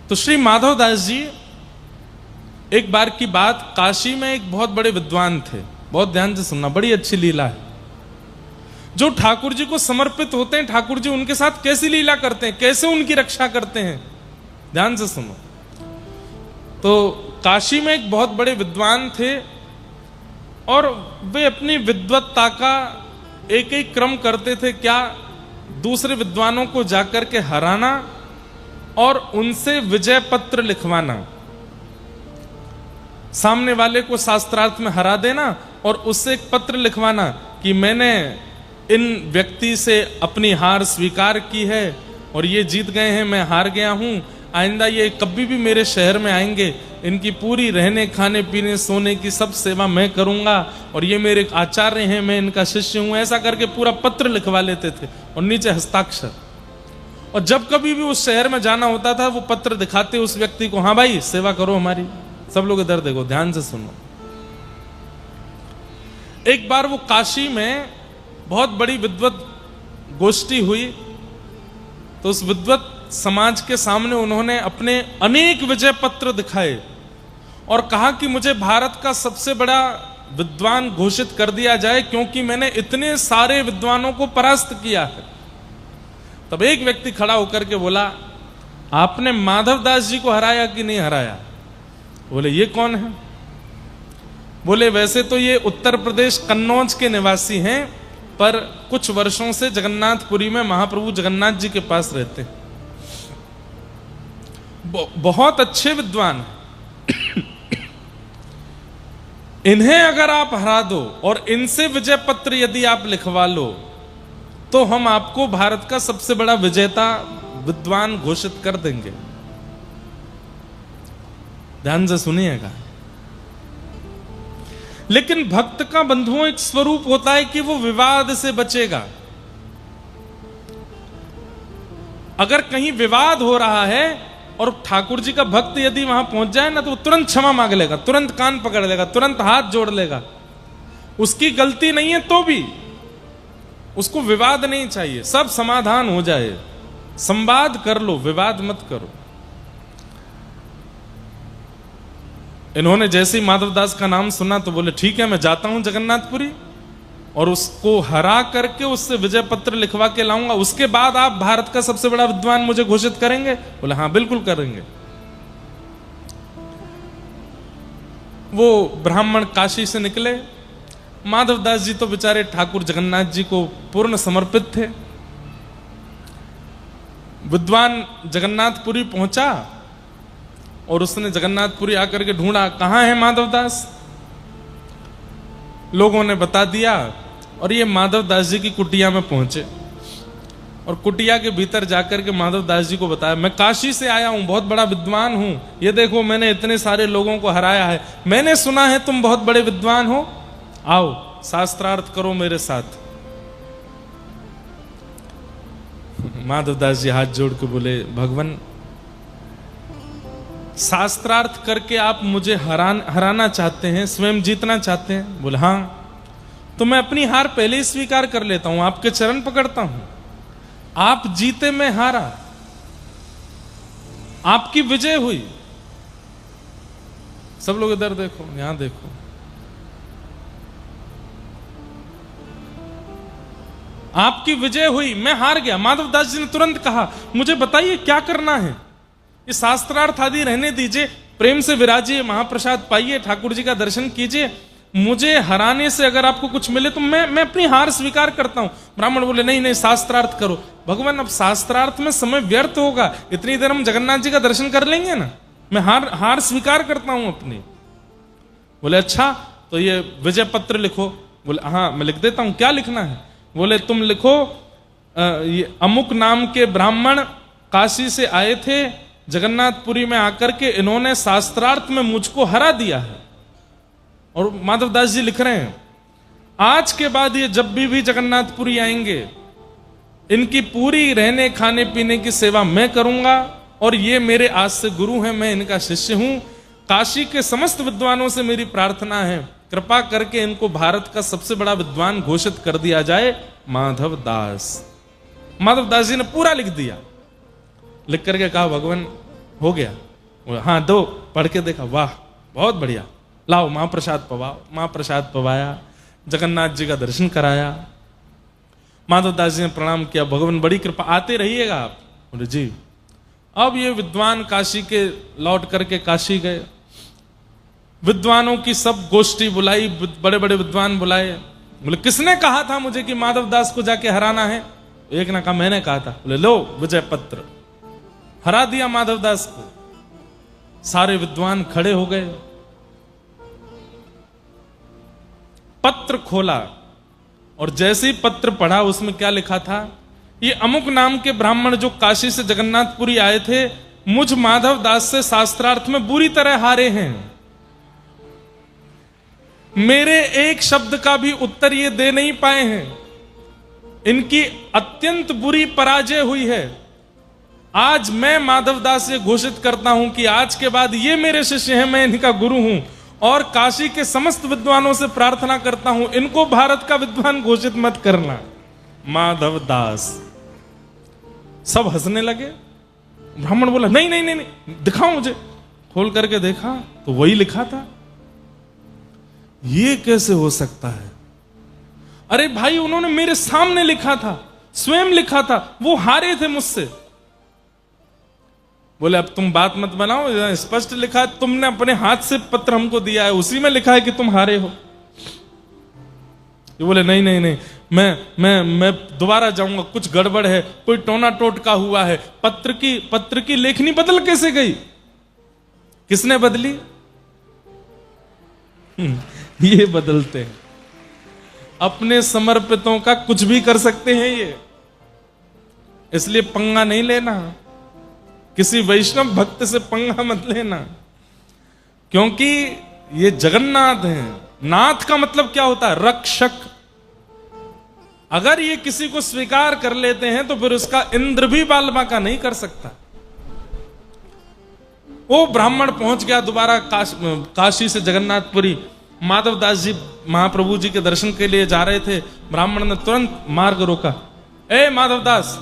तो श्री माधवदास जी, एक बार की बात, काशी में एक बहुत बड़े विद्वान थे, बहुत ध्यान से सुनना, बड़ी अच्छी लीला है। जो ठाकुर जी को समर्पित होते हैं, ठाकुर जी उनके साथ कैसी लीला करते हैं, कैसे उनकी रक्षा करते हैं, ध्यान से सुनो। तो काशी में एक बहुत बड़े विद्वान थे और वे अपनी विद्वत्ता का एक एक क्रम करते थे। क्या? दूसरे विद्वानों को जाकर के हराना और उनसे विजय पत्र लिखवाना, सामने वाले को शास्त्रार्थ में हरा देना और उससे एक पत्र लिखवाना कि मैंने इन व्यक्ति से अपनी हार स्वीकार की है और ये जीत गए हैं, मैं हार गया हूं, आइंदा ये कभी भी मेरे शहर में आएंगे, इनकी पूरी रहने खाने पीने सोने की सब सेवा मैं करूंगा और ये मेरे आचार्य हैं, मैं इनका शिष्य हूं, ऐसा करके पूरा पत्र लिखवा लेते थे और नीचे हस्ताक्षर। और जब कभी भी उस शहर में जाना होता था, वो पत्र दिखाते उस व्यक्ति को, हाँ भाई सेवा करो हमारी। सब लोग इधर देखो, ध्यान से सुनो। एक बार वो काशी में बहुत बड़ी विद्वत गोष्ठी हुई, तो उस विद्वत समाज के सामने उन्होंने अपने अनेक विजय पत्र दिखाए और कहा कि मुझे भारत का सबसे बड़ा विद्वान घोषित कर दिया जाए, क्योंकि मैंने इतने सारे विद्वानों को परास्त किया है। तब एक व्यक्ति खड़ा होकर के बोला, आपने माधवदास जी को हराया कि नहीं हराया? बोले ये कौन है? बोले वैसे तो ये उत्तर प्रदेश कन्नौज के निवासी हैं, पर कुछ वर्षों से जगन्नाथपुरी में महाप्रभु जगन्नाथ जी के पास रहते हैं, बहुत अच्छे विद्वान हैं। इन्हें अगर आप हरा दो और इनसे विजय पत्र यदि आप लिखवा लो, तो हम आपको भारत का सबसे बड़ा विजेता विद्वान घोषित कर देंगे। ध्यान से सुनिएगा। लेकिन भक्त का बंधुओं एक स्वरूप होता है कि वो विवाद से बचेगा। अगर कहीं विवाद हो रहा है और ठाकुर जी का भक्त यदि वहां पहुंच जाए ना, तो वो तुरंत क्षमा मांग लेगा, तुरंत कान पकड़ लेगा, तुरंत हाथ जोड़ लेगा। उसकी गलती नहीं है तो भी उसको विवाद नहीं चाहिए, सब समाधान हो जाए, संवाद कर लो, विवाद मत करो। इन्होंने जैसे ही माधवदास का नाम सुना तो बोले ठीक है, मैं जाता हूं जगन्नाथपुरी और उसको हरा करके उससे विजय पत्र लिखवा के लाऊंगा, उसके बाद आप भारत का सबसे बड़ा विद्वान मुझे घोषित करेंगे? बोले हाँ बिल्कुल करेंगे। वो ब्राह्मण काशी से निकले। माधवदास जी तो बेचारे ठाकुर जगन्नाथ जी को पूर्ण समर्पित थे। विद्वान जगन्नाथपुरी पहुंचा और उसने जगन्नाथपुरी आकर के ढूंढा, कहां है माधवदास? लोगों ने बता दिया और ये माधवदास जी की कुटिया में पहुंचे और कुटिया के भीतर जाकर के माधवदास जी को बताया, मैं काशी से आया हूं, बहुत बड़ा विद्वान हूं, ये देखो मैंने इतने सारे लोगों को हराया है, मैंने सुना है तुम बहुत बड़े विद्वान हो, आओ शास्त्रार्थ करो मेरे साथ। माधवदास जी हाथ जोड़ के बोले, भगवान शास्त्रार्थ करके आप मुझे हराना चाहते हैं, स्वयं जीतना चाहते हैं? बोले हाँ। तो मैं अपनी हार पहले ही स्वीकार कर लेता हूं, आपके चरण पकड़ता हूं। आप जीते, मैं हारा, आपकी विजय हुई। सब लोग इधर देखो, यहां देखो। आपकी विजय हुई, मैं हार गया। माधवदास जी ने तुरंत कहा, मुझे बताइए क्या करना है? ये शास्त्रार्थ आदि रहने दीजिए, प्रेम से विराजिए, महाप्रसाद पाइए, ठाकुर जी का दर्शन कीजिए। मुझे हराने से अगर आपको कुछ मिले तो मैं अपनी हार स्वीकार करता हूं। ब्राह्मण बोले नहीं नहीं, शास्त्रार्थ करो। भगवान अब शास्त्रार्थ में समय व्यर्थ होगा, इतनी देर हम जगन्नाथ जी का दर्शन कर लेंगे ना, मैं हार स्वीकार करता हूं अपनी। बोले अच्छा, तो ये विजय पत्र लिखो। बोले हाँ मैं लिख देता हूं, क्या लिखना है? बोले तुम लिखो, ये अमुक नाम के ब्राह्मण काशी से आए थे, जगन्नाथपुरी में आकर के इन्होंने शास्त्रार्थ में मुझको हरा दिया है। और माधवदास जी लिख रहे हैं, आज के बाद ये जब भी जगन्नाथपुरी आएंगे, इनकी पूरी रहने खाने पीने की सेवा मैं करूंगा और ये मेरे आज से गुरु हैं, मैं इनका शिष्य हूं। काशी के समस्त विद्वानों से मेरी प्रार्थना है, कृपा करके इनको भारत का सबसे बड़ा विद्वान घोषित कर दिया जाए, माधव दास। माधव दास जी ने पूरा लिख दिया। लिख करके कहा भगवान हो गया? हाँ दो। पढ़ के देखा, वाह बहुत बढ़िया, लाओ महाप्रसाद पवाओ। महाप्रसाद पवाया, जगन्नाथ जी का दर्शन कराया। माधव दास जी ने प्रणाम किया, भगवान बड़ी कृपा, आते रहिएगा आप। बोले जी। अब ये विद्वान काशी के लौट करके काशी गए, विद्वानों की सब गोष्ठी बुलाई, बड़े बड़े विद्वान बुलाए। बोले किसने कहा था मुझे कि माधव दास को जाके हराना है? एक ने कहा मैंने कहा था। बोले लो विजय पत्र, हरा दिया माधव दास को। सारे विद्वान खड़े हो गए। पत्र खोला और जैसे ही पत्र पढ़ा उसमें क्या लिखा था, ये अमुक नाम के ब्राह्मण जो काशी से जगन्नाथपुरी आए थे, मुझ माधव दास से शास्त्रार्थ में बुरी तरह हारे हैं। मेरे एक शब्द का भी उत्तर ये दे नहीं पाए हैं। इनकी अत्यंत बुरी पराजय हुई है। आज मैं माधव दास से घोषित करता हूं कि आज के बाद ये मेरे शिष्य हैं, मैं इनका गुरु हूं, और काशी के समस्त विद्वानों से प्रार्थना करता हूं इनको भारत का विद्वान घोषित मत करना। माधव दास। सब हंसने लगे। ब्राह्मण बोला नहीं नहीं नहीं नहीं, दिखाओ मुझे। खोल करके देखा तो वही लिखा था। ये कैसे हो सकता है? अरे भाई उन्होंने मेरे सामने लिखा था, स्वयं लिखा था, वो हारे थे मुझसे। बोले अब तुम बात मत बनाओ, स्पष्ट लिखा है, तुमने अपने हाथ से पत्र हमको दिया है, उसी में लिखा है कि तुम हारे हो। ये बोले नहीं नहीं नहीं, मैं दोबारा जाऊंगा, कुछ गड़बड़ है, कोई टोना टोटका हुआ है। पत्र की लेखनी बदल कैसे गई? किसने बदली? ये बदलते हैं। अपने समर्पितों का कुछ भी कर सकते हैं ये, इसलिए पंगा नहीं लेना। किसी वैष्णव भक्त से पंगा मत लेना, क्योंकि ये जगन्नाथ हैं। नाथ का मतलब क्या होता है? रक्षक। अगर ये किसी को स्वीकार कर लेते हैं तो फिर उसका इंद्र भी बाल बांका नहीं कर सकता। वो ब्राह्मण पहुंच गया दोबारा काशी से जगन्नाथपुरी। माधव दास जी महाप्रभु जी के दर्शन के लिए जा रहे थे। ब्राह्मण ने तुरंत मार्ग रोका। ए माधव दास,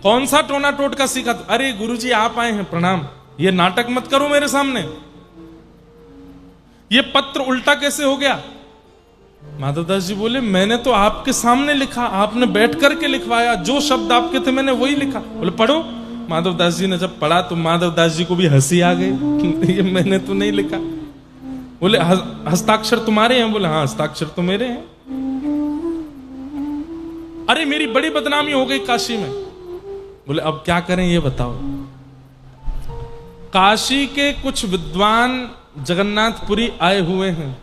कौन सा टोना टोटका सीखा? अरे गुरुजी आप आए हैं, प्रणाम। ये नाटक मत करो मेरे सामने। ये पत्र उल्टा कैसे हो गया? माधव दास जी बोले मैंने तो आपके सामने लिखा, आपने बैठ करके लिखवाया, जो शब्द आपके थे मैंने वही लिखा। बोले पढ़ो। माधव दास जी ने जब पढ़ा तो माधव दास जी को भी हंसी आ गई। ये मैंने तो नहीं लिखा। बोले हस्ताक्षर तुम्हारे हैं? बोले हाँ हस्ताक्षर तो मेरे हैं। अरे मेरी बड़ी बदनामी हो गई काशी में। बोले अब क्या करें ये बताओ। काशी के कुछ विद्वान जगन्नाथपुरी आए हुए हैं।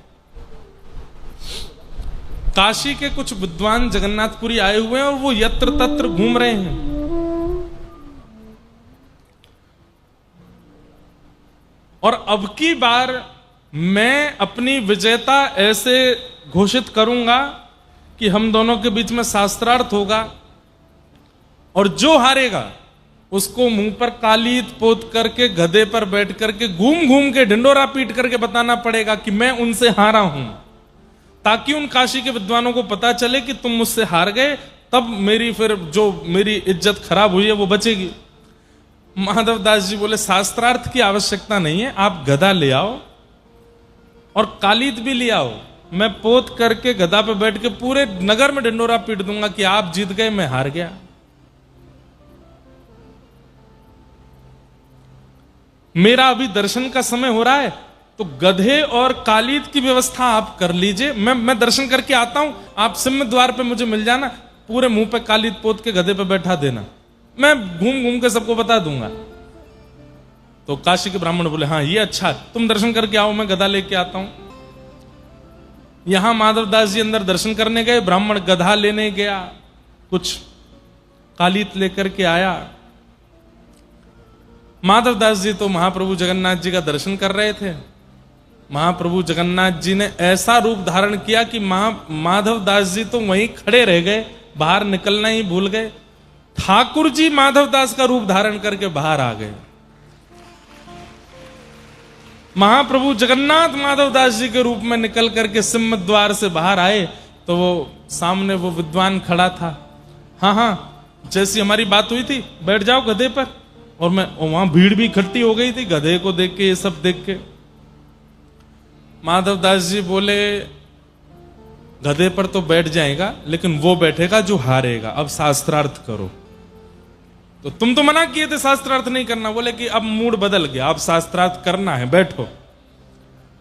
काशी के कुछ विद्वान जगन्नाथपुरी आए हुए हैं और वो यत्र तत्र घूम रहे हैं। और अब की बार मैं अपनी विजेता ऐसे घोषित करूंगा कि हम दोनों के बीच में शास्त्रार्थ होगा, और जो हारेगा उसको मुंह पर कालीत पोत करके गधे पर बैठ करके घूम घूम के ढिंडोरा पीट करके बताना पड़ेगा कि मैं उनसे हारा हूं, ताकि उन काशी के विद्वानों को पता चले कि तुम मुझसे हार गए। तब मेरी फिर जो मेरी इज्जत खराब हुई है वो बचेगी। माधव दास जी बोले शास्त्रार्थ की आवश्यकता नहीं है, आप गधा ले आओ और कालीत भी ले आओ, मैं पोत करके गधा पे बैठ के पूरे नगर में ढिंडोरा पीट दूंगा कि आप जीत गए, मैं हार गया। मेरा अभी दर्शन का समय हो रहा है, तो गधे और कालीत की व्यवस्था आप कर लीजिए, मैं दर्शन करके आता हूं, आप सिम्म द्वार पे मुझे मिल जाना, पूरे मुंह पे कालीत पोत के गधे पे बैठा देना, मैं घूम घूम के सबको बता दूंगा। तो काशी के ब्राह्मण बोले हाँ ये अच्छा, तुम दर्शन करके आओ, मैं गधा लेके आता हूं। यहां माधव दास जी अंदर दर्शन करने गए, ब्राह्मण गधा लेने गया, कुछ कालीत लेकर के आया। माधव दास जी तो महाप्रभु जगन्नाथ जी का दर्शन कर रहे थे। महाप्रभु जगन्नाथ जी ने ऐसा रूप धारण किया कि माधव दास जी तो वहीं खड़े रह गए, बाहर निकलना ही भूल गए। ठाकुर जी माधव दास का रूप धारण करके बाहर आ गए। महाप्रभु जगन्नाथ माधव दास जी के रूप में निकल करके सिम्मत द्वार से बाहर आए तो वो सामने वो विद्वान खड़ा था। हाँ हाँ, जैसी हमारी बात हुई थी, बैठ जाओ गधे पर। और वहां भीड़ भी इकट्ठी हो गई थी गधे को देख के, ये सब देख के। माधव दास जी बोले गधे पर तो बैठ जाएगा, लेकिन वो बैठेगा जो हारेगा। अब शास्त्रार्थ करो। तो तुम तो मना किए थे शास्त्रार्थ नहीं करना। बोले कि अब मूड बदल गया, अब शास्त्रार्थ करना है, बैठो।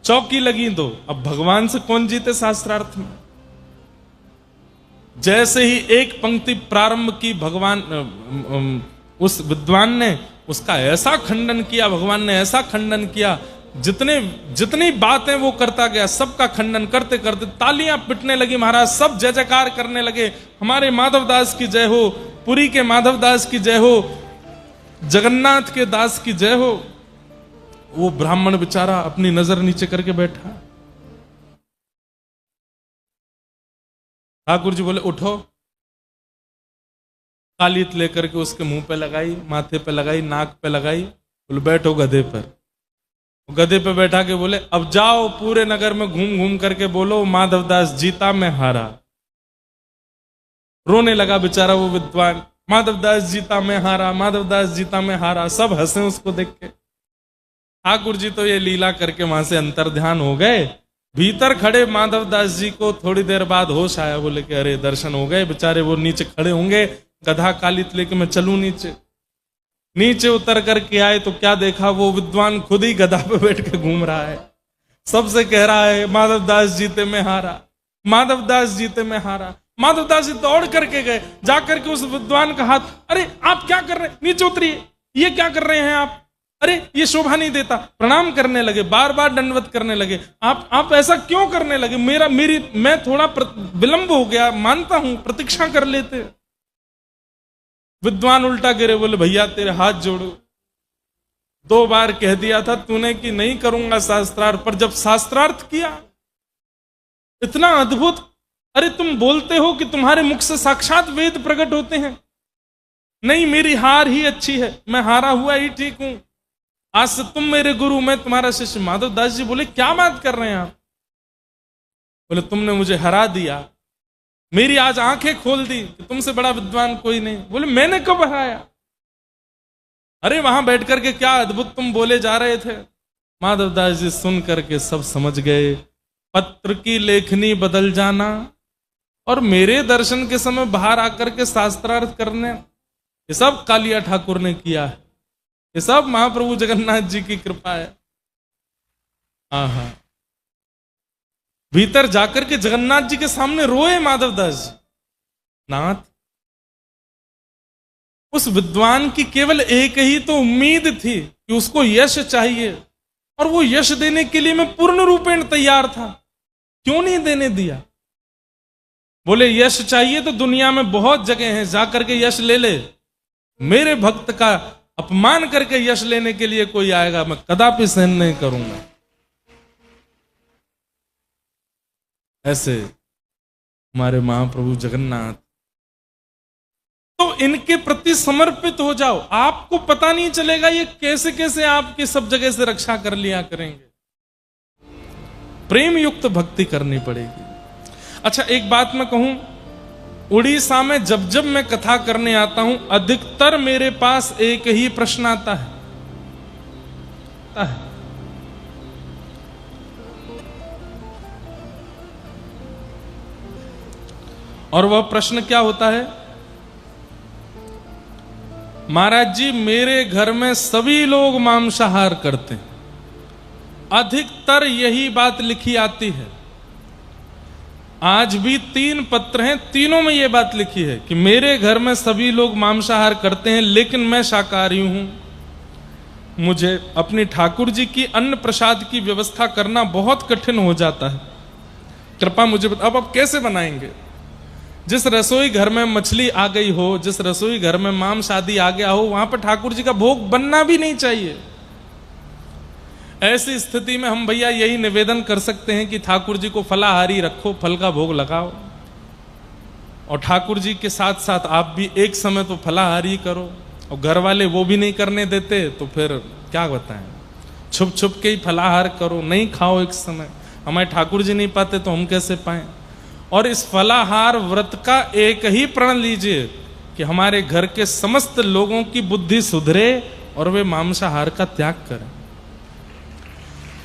चौकी लगी तो अब भगवान से कौन जीते शास्त्रार्थ में। जैसे ही एक पंक्ति प्रारंभ की भगवान उस विद्वान ने उसका ऐसा खंडन किया, भगवान ने ऐसा खंडन किया, जितनी बातें वो करता गया सबका खंडन करते करते तालियां पिटने लगी महाराज। सब जय जयकार करने लगे, हमारे माधव दास की जय हो, पुरी के माधव दास की जय हो, जगन्नाथ के दास की जय हो। वो ब्राह्मण बेचारा अपनी नजर नीचे करके बैठा। ठाकुर जी बोले उठो। कालीत लेकर के उसके मुंह पे लगाई, माथे पे लगाई, नाक पे लगाई। बोले बैठो गधे पर। गधे पे बैठा के बोले अब जाओ पूरे नगर में घूम घूम करके बोलो माधव दास जीता मैं हारा। रोने लगा बेचारा वो विद्वान, माधव दास जीता मैं हारा, माधव दास जीता मैं हारा। सब हंसे उसको देख के। ठाकुर जी तो ये लीला करके वहां से अंतर ध्यान हो गए। भीतर खड़े माधव दास जी को थोड़ी देर बाद होश आया। बोले कि अरे दर्शन हो गए। बेचारे वो नीचे खड़े होंगे, गधा कालित लेके मैं चलूं नीचे। नीचे उतर करके आए तो क्या देखा, वो विद्वान खुद ही गधा पे बैठ के घूम रहा है, सबसे कह रहा है माधव दास जीते मैं हारा, माधव दास जीते मैं हारा। माधव दास जी दौड़ करके गए, जाकर के उस विद्वान का हाथ, अरे आप क्या कर रहे हैं, नीचे उतरिए, ये क्या कर रहे हैं आप, अरे ये शोभा नहीं देता। प्रणाम करने लगे, बार बार दंडवत करने लगे। आप ऐसा क्यों करने लगे, मैं थोड़ा विलंब हो गया, मानता हूं, प्रतीक्षा कर लेते। विद्वान उल्टा गिरे, बोले भैया तेरे हाथ जोड़ो, 2 बार कह दिया था तूने कि नहीं करूंगा शास्त्रार्थ, पर जब शास्त्रार्थ किया इतना अद्भुत। अरे तुम बोलते हो कि तुम्हारे मुख से साक्षात वेद प्रकट होते हैं। नहीं, मेरी हार ही अच्छी है, मैं हारा हुआ ही ठीक हूं। आज से तुम मेरे गुरु, मैं तुम्हारा शिष्य। माधव दास जी बोले क्या बात कर रहे हैं आप। बोले तुमने मुझे हरा दिया, मेरी आज आंखें खोल दी कि तुमसे बड़ा विद्वान कोई नहीं। बोले मैंने कब हराया, अरे वहां बैठ करके क्या अद्भुत तुम बोले जा रहे थे। माधव दास जी सुन करके सब समझ गए। पत्र की लेखनी बदल जाना और मेरे दर्शन के समय बाहर आकर के शास्त्रार्थ करने, ये सब कालिया ठाकुर ने किया है। ये सब महाप्रभु जगन्नाथ जी की कृपा है। आहा, भीतर जाकर के जगन्नाथ जी के सामने रोए माधव दास जी। नाथ, उस विद्वान की केवल एक ही तो उम्मीद थी कि उसको यश चाहिए, और वो यश देने के लिए मैं पूर्ण रूपेण तैयार था, क्यों नहीं देने दिया। बोले यश चाहिए तो दुनिया में बहुत जगह है, जाकर के यश ले ले। मेरे भक्त का अपमान करके यश लेने के लिए कोई आएगा, मैं कदापि सहन नहीं करूंगा। ऐसे हमारे महाप्रभु जगन्नाथ। तो इनके प्रति समर्पित हो जाओ, आपको पता नहीं चलेगा ये कैसे कैसे आपकी सब जगह से रक्षा कर लिया करेंगे। प्रेम युक्त भक्ति करनी पड़ेगी। अच्छा, एक बात मैं कहूं, उड़ीसा में जब जब मैं कथा करने आता हूं, अधिकतर मेरे पास एक ही प्रश्न आता है। और वह प्रश्न क्या होता है, महाराज जी मेरे घर में सभी लोग मांसाहार करते हैं। अधिकतर यही बात लिखी आती है। आज भी 3 पत्र हैं, तीनों में यह बात लिखी है कि मेरे घर में सभी लोग मांसाहार करते हैं, लेकिन मैं शाकाहारी हूं। मुझे अपनी ठाकुर जी की अन्न प्रसाद की व्यवस्था करना बहुत कठिन हो जाता है। कृपा मुझे अब आप कैसे बनाएंगे। जिस रसोई घर में मछली आ गई हो, जिस रसोई घर में मांस आदि आ गया हो, वहां पर ठाकुर जी का भोग बनना भी नहीं चाहिए। ऐसी स्थिति में हम भैया यही निवेदन कर सकते हैं कि ठाकुर जी को फलाहारी रखो, फल का भोग लगाओ, और ठाकुर जी के साथ साथ आप भी एक समय तो फलाहारी करो। और घर वाले वो भी नहीं करने देते तो फिर क्या बताएं। छुप छुप के ही फलाहार करो, नहीं खाओ एक समय। हमारे ठाकुर जी नहीं पाते तो हम कैसे पाएं? और इस फलाहार व्रत का एक ही प्रण लीजिए कि हमारे घर के समस्त लोगों की बुद्धि सुधरे और वे मांसाहार का त्याग करें।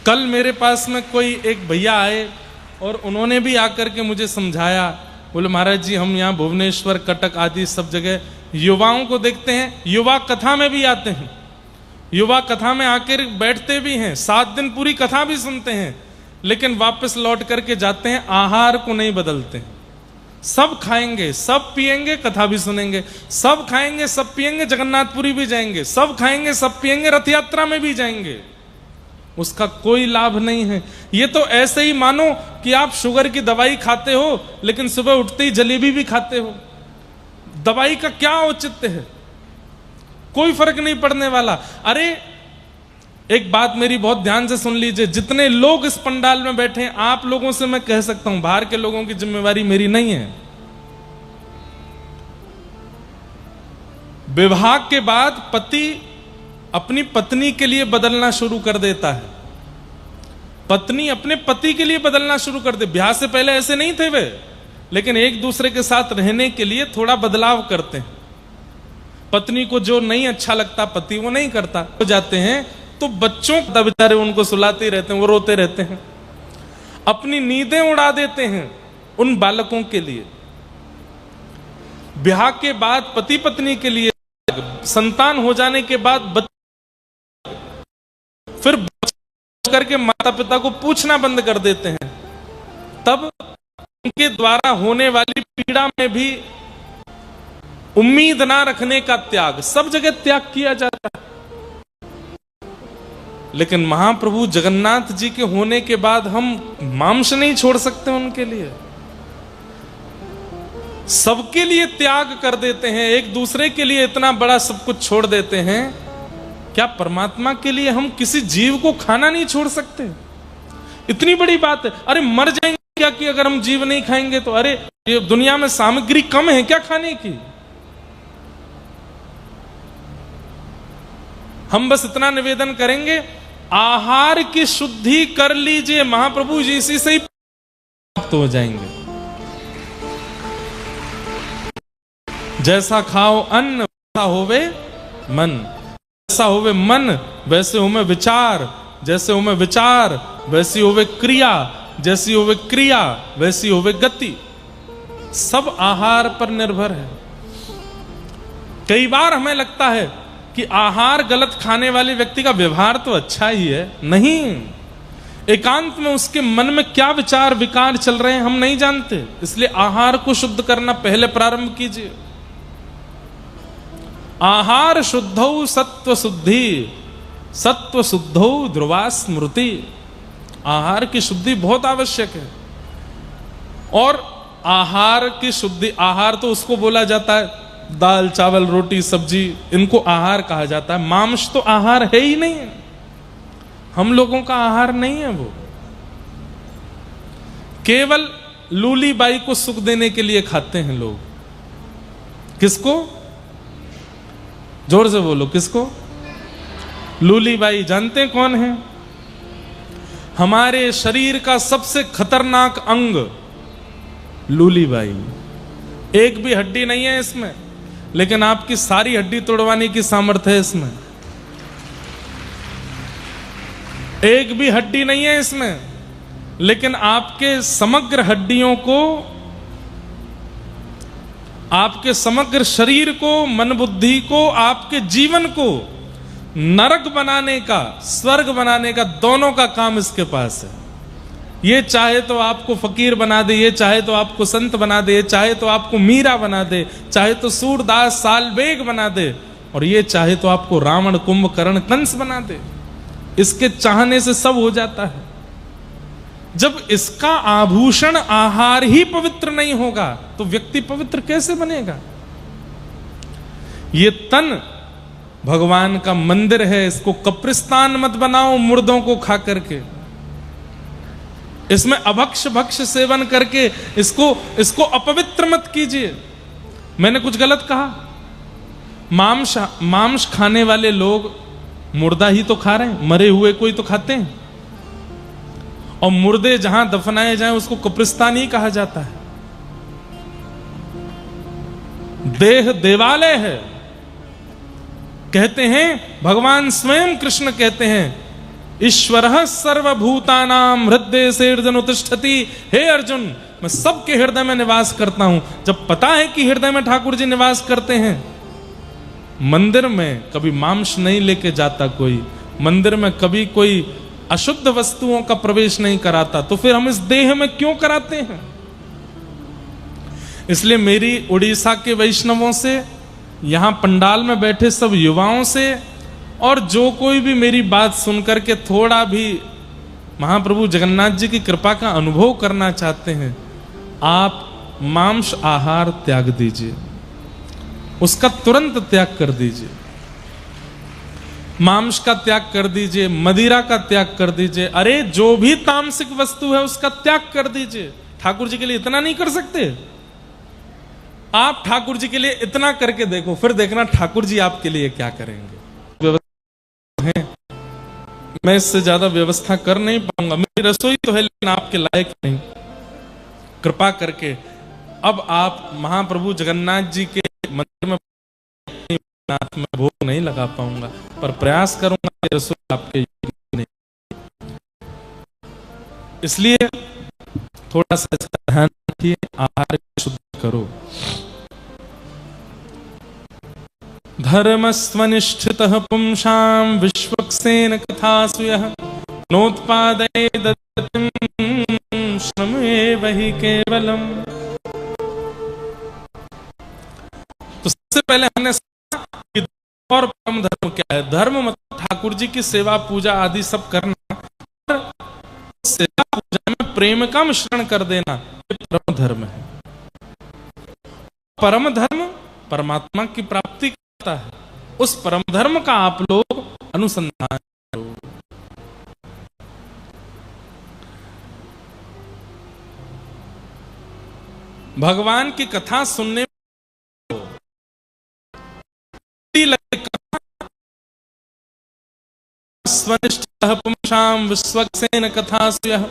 कल मेरे पास में कोई एक भैया आए और उन्होंने भी आकर के मुझे समझाया, बोले महाराज जी हम यहाँ भुवनेश्वर, कटक आदि सब जगह युवाओं को देखते हैं, युवा कथा में भी आते हैं, युवा कथा में आकर बैठते भी हैं, 7 दिन पूरी कथा भी सुनते हैं, लेकिन वापस लौट करके जाते हैं, आहार को नहीं बदलते हैं। सब खाएंगे, सब पिएंगे, कथा भी सुनेंगे, सब खाएंगे, सब पिएंगे, जगन्नाथपुरी भी जाएंगे, सब खाएंगे, सब पिएंगे, रथ यात्रा में भी जाएंगे, उसका कोई लाभ नहीं है। ये तो ऐसे ही मानो कि आप शुगर की दवाई खाते हो लेकिन सुबह उठते ही जलेबी भी खाते हो। दवाई का क्या औचित्य है? कोई फर्क नहीं पड़ने वाला। अरे एक बात मेरी बहुत ध्यान से सुन लीजिए, जितने लोग इस पंडाल में बैठे हैं, आप लोगों से मैं कह सकता हूं, बाहर के लोगों की जिम्मेवारी मेरी नहीं है। विवाह के बाद पति अपनी पत्नी के लिए बदलना शुरू कर देता है, पत्नी अपने पति के लिए बदलना शुरू कर दे। ब्याह से पहले ऐसे नहीं थे वे, लेकिन एक दूसरे के साथ रहने के लिए थोड़ा बदलाव करते हैं। पत्नी को जो नहीं अच्छा लगता पति वो नहीं करता, हो जाते हैं तो बच्चों को बेचारे उनको सुलाते रहते हैं, वो रोते रहते हैं, अपनी नींदें उड़ा देते हैं उन बालकों के लिए। ब्याह के बाद पति पत्नी के लिए, संतान हो जाने के बाद फिर करके माता पिता को पूछना बंद कर देते हैं, तब उनके द्वारा होने वाली पीड़ा में भी उम्मीद ना रखने का त्याग, सब जगह त्याग किया जाता है। लेकिन महाप्रभु जगन्नाथ जी के होने के बाद हम मांस नहीं छोड़ सकते उनके लिए, सबके लिए त्याग कर देते हैं, एक दूसरे के लिए इतना बड़ा सब कुछ छोड़ देते हैं। क्या परमात्मा के लिए हम किसी जीव को खाना नहीं छोड़ सकते? इतनी बड़ी बात है। अरे मर जाएंगे क्या कि अगर हम जीव नहीं खाएंगे तो? अरे ये दुनिया में सामग्री कम है क्या खाने की? हम बस इतना निवेदन करेंगे, आहार की शुद्धि कर लीजिए, महाप्रभु जी इसी से ही प्राप्त हो जाएंगे। जैसा खाओ अन्न वैसा होवे मन, जैसा होवे मन वैसे होवे विचार, जैसे होवे विचार वैसी होवे क्रिया, जैसी होवे क्रिया वैसी होवे गति। सब आहार पर निर्भर है। कई बार हमें लगता है कि आहार गलत खाने वाले व्यक्ति का व्यवहार तो अच्छा ही है, नहीं, एकांत में उसके मन में क्या विचार विकार चल रहे हैं हम नहीं जानते। इसलिए आहार को शुद्ध करना पहले प्रारंभ कीजिए। आहार शुद्धौ सत्व शुद्धि, सत्व शुद्धौ ध्रुवा स्मृति। आहार की शुद्धि बहुत आवश्यक है। और आहार की शुद्धि, आहार तो उसको बोला जाता है दाल चावल रोटी सब्जी, इनको आहार कहा जाता है। मांस तो आहार है ही नहीं है, हम लोगों का आहार नहीं है वो। केवल लूली बाई को सुख देने के लिए खाते हैं लोग। किसको? जोर से बोलो, किसको? लूली बाई। जानते हैं कौन है? हमारे शरीर का सबसे खतरनाक अंग लूली बाई। एक भी हड्डी नहीं है इसमें, लेकिन आपकी सारी हड्डी तोड़वाने की सामर्थ्य है इसमें। एक भी हड्डी नहीं है इसमें, लेकिन आपके समग्र हड्डियों को, आपके समग्र शरीर को, मन बुद्धि को, आपके जीवन को नरक बनाने का, स्वर्ग बनाने का, दोनों का काम इसके पास है। ये चाहे तो आपको फकीर बना दे, ये चाहे तो आपको संत बना दे, चाहे तो आपको मीरा बना दे, चाहे तो सूरदास सालबेग बना दे, और ये चाहे तो आपको रावण कुंभकर्ण कंस बना दे। इसके चाहने से सब हो जाता है। जब इसका आभूषण आहार ही पवित्र नहीं होगा तो व्यक्ति पवित्र कैसे बनेगा? ये तन भगवान का मंदिर है, इसको कब्रिस्तान मत बनाओ मुर्दों को खा करके। इसमें अभक्ष भक्ष सेवन करके इसको अपवित्र मत कीजिए। मैंने कुछ गलत कहा? मांस खाने वाले लोग मुर्दा ही तो खा रहे हैं, मरे हुए कोई तो खाते हैं। और मुर्दे जहां दफनाए जाएं उसको कब्रिस्तान ही कहा जाता है। देह देवालय है। कहते हैं भगवान स्वयं कृष्ण कहते हैं ईश्वरः सर्वभूतानां हृदय से अर्जुन उत्तिष्ठति। हे अर्जुन, मैं सबके हृदय में निवास करता हूं। जब पता है कि हृदय में ठाकुर जी निवास करते हैं, मंदिर में कभी मांस नहीं लेके जाता कोई, मंदिर में कभी कोई अशुद्ध वस्तुओं का प्रवेश नहीं कराता, तो फिर हम इस देह में क्यों कराते हैं? इसलिए मेरी उड़ीसा के वैष्णवों से, यहां पंडाल में बैठे सब युवाओं से, और जो कोई भी मेरी बात सुनकर के थोड़ा भी महाप्रभु जगन्नाथ जी की कृपा का अनुभव करना चाहते हैं, आप मांस आहार त्याग दीजिए, उसका तुरंत त्याग कर दीजिए। मांस का त्याग कर दीजिए, मदिरा का त्याग कर दीजिए, अरे जो भी तामसिक वस्तु है उसका त्याग कर दीजिए। ठाकुर जी के लिए इतना नहीं कर सकते? आप ठाकुर जी के लिए इतना करके देखो, फिर देखना ठाकुर जी आपके लिए क्या करेंगे। है, मैं इससे ज्यादा व्यवस्था कर नहीं पाऊंगा, मेरी रसोई तो है लेकिन आपके लायक नहीं। कृपा करके अब आप महाप्रभु जगन्नाथ जी के मंदिर में भोग नहीं लगा पाऊंगा, पर प्रयास करूंगा कि रसोई आपके नहीं। इसलिए थोड़ा सा इसका ध्यान रखिए, आहार शुद्ध करो। धर्मस्वनिष्ठितः पुंसां विश्वक्सेन कथासु यः नोत्पादयेद् श्रमेव हि केवलम्। तो सबसे पहले हमने कि और परम धर्म क्या है। धर्म मतलब ठाकुर जी की सेवा पूजा आदि सब करना, सेवा पूजा में प्रेम का मिश्रण कर देना, ये परम धर्म है। परम धर्म परमात्मा की प्राप्ति करता है, उस परम धर्म का आप लोग अनुसंधान करो। भगवान की कथा सुनने स्वनिष्ठः पुंसां विश्वक्सेन कथासु यः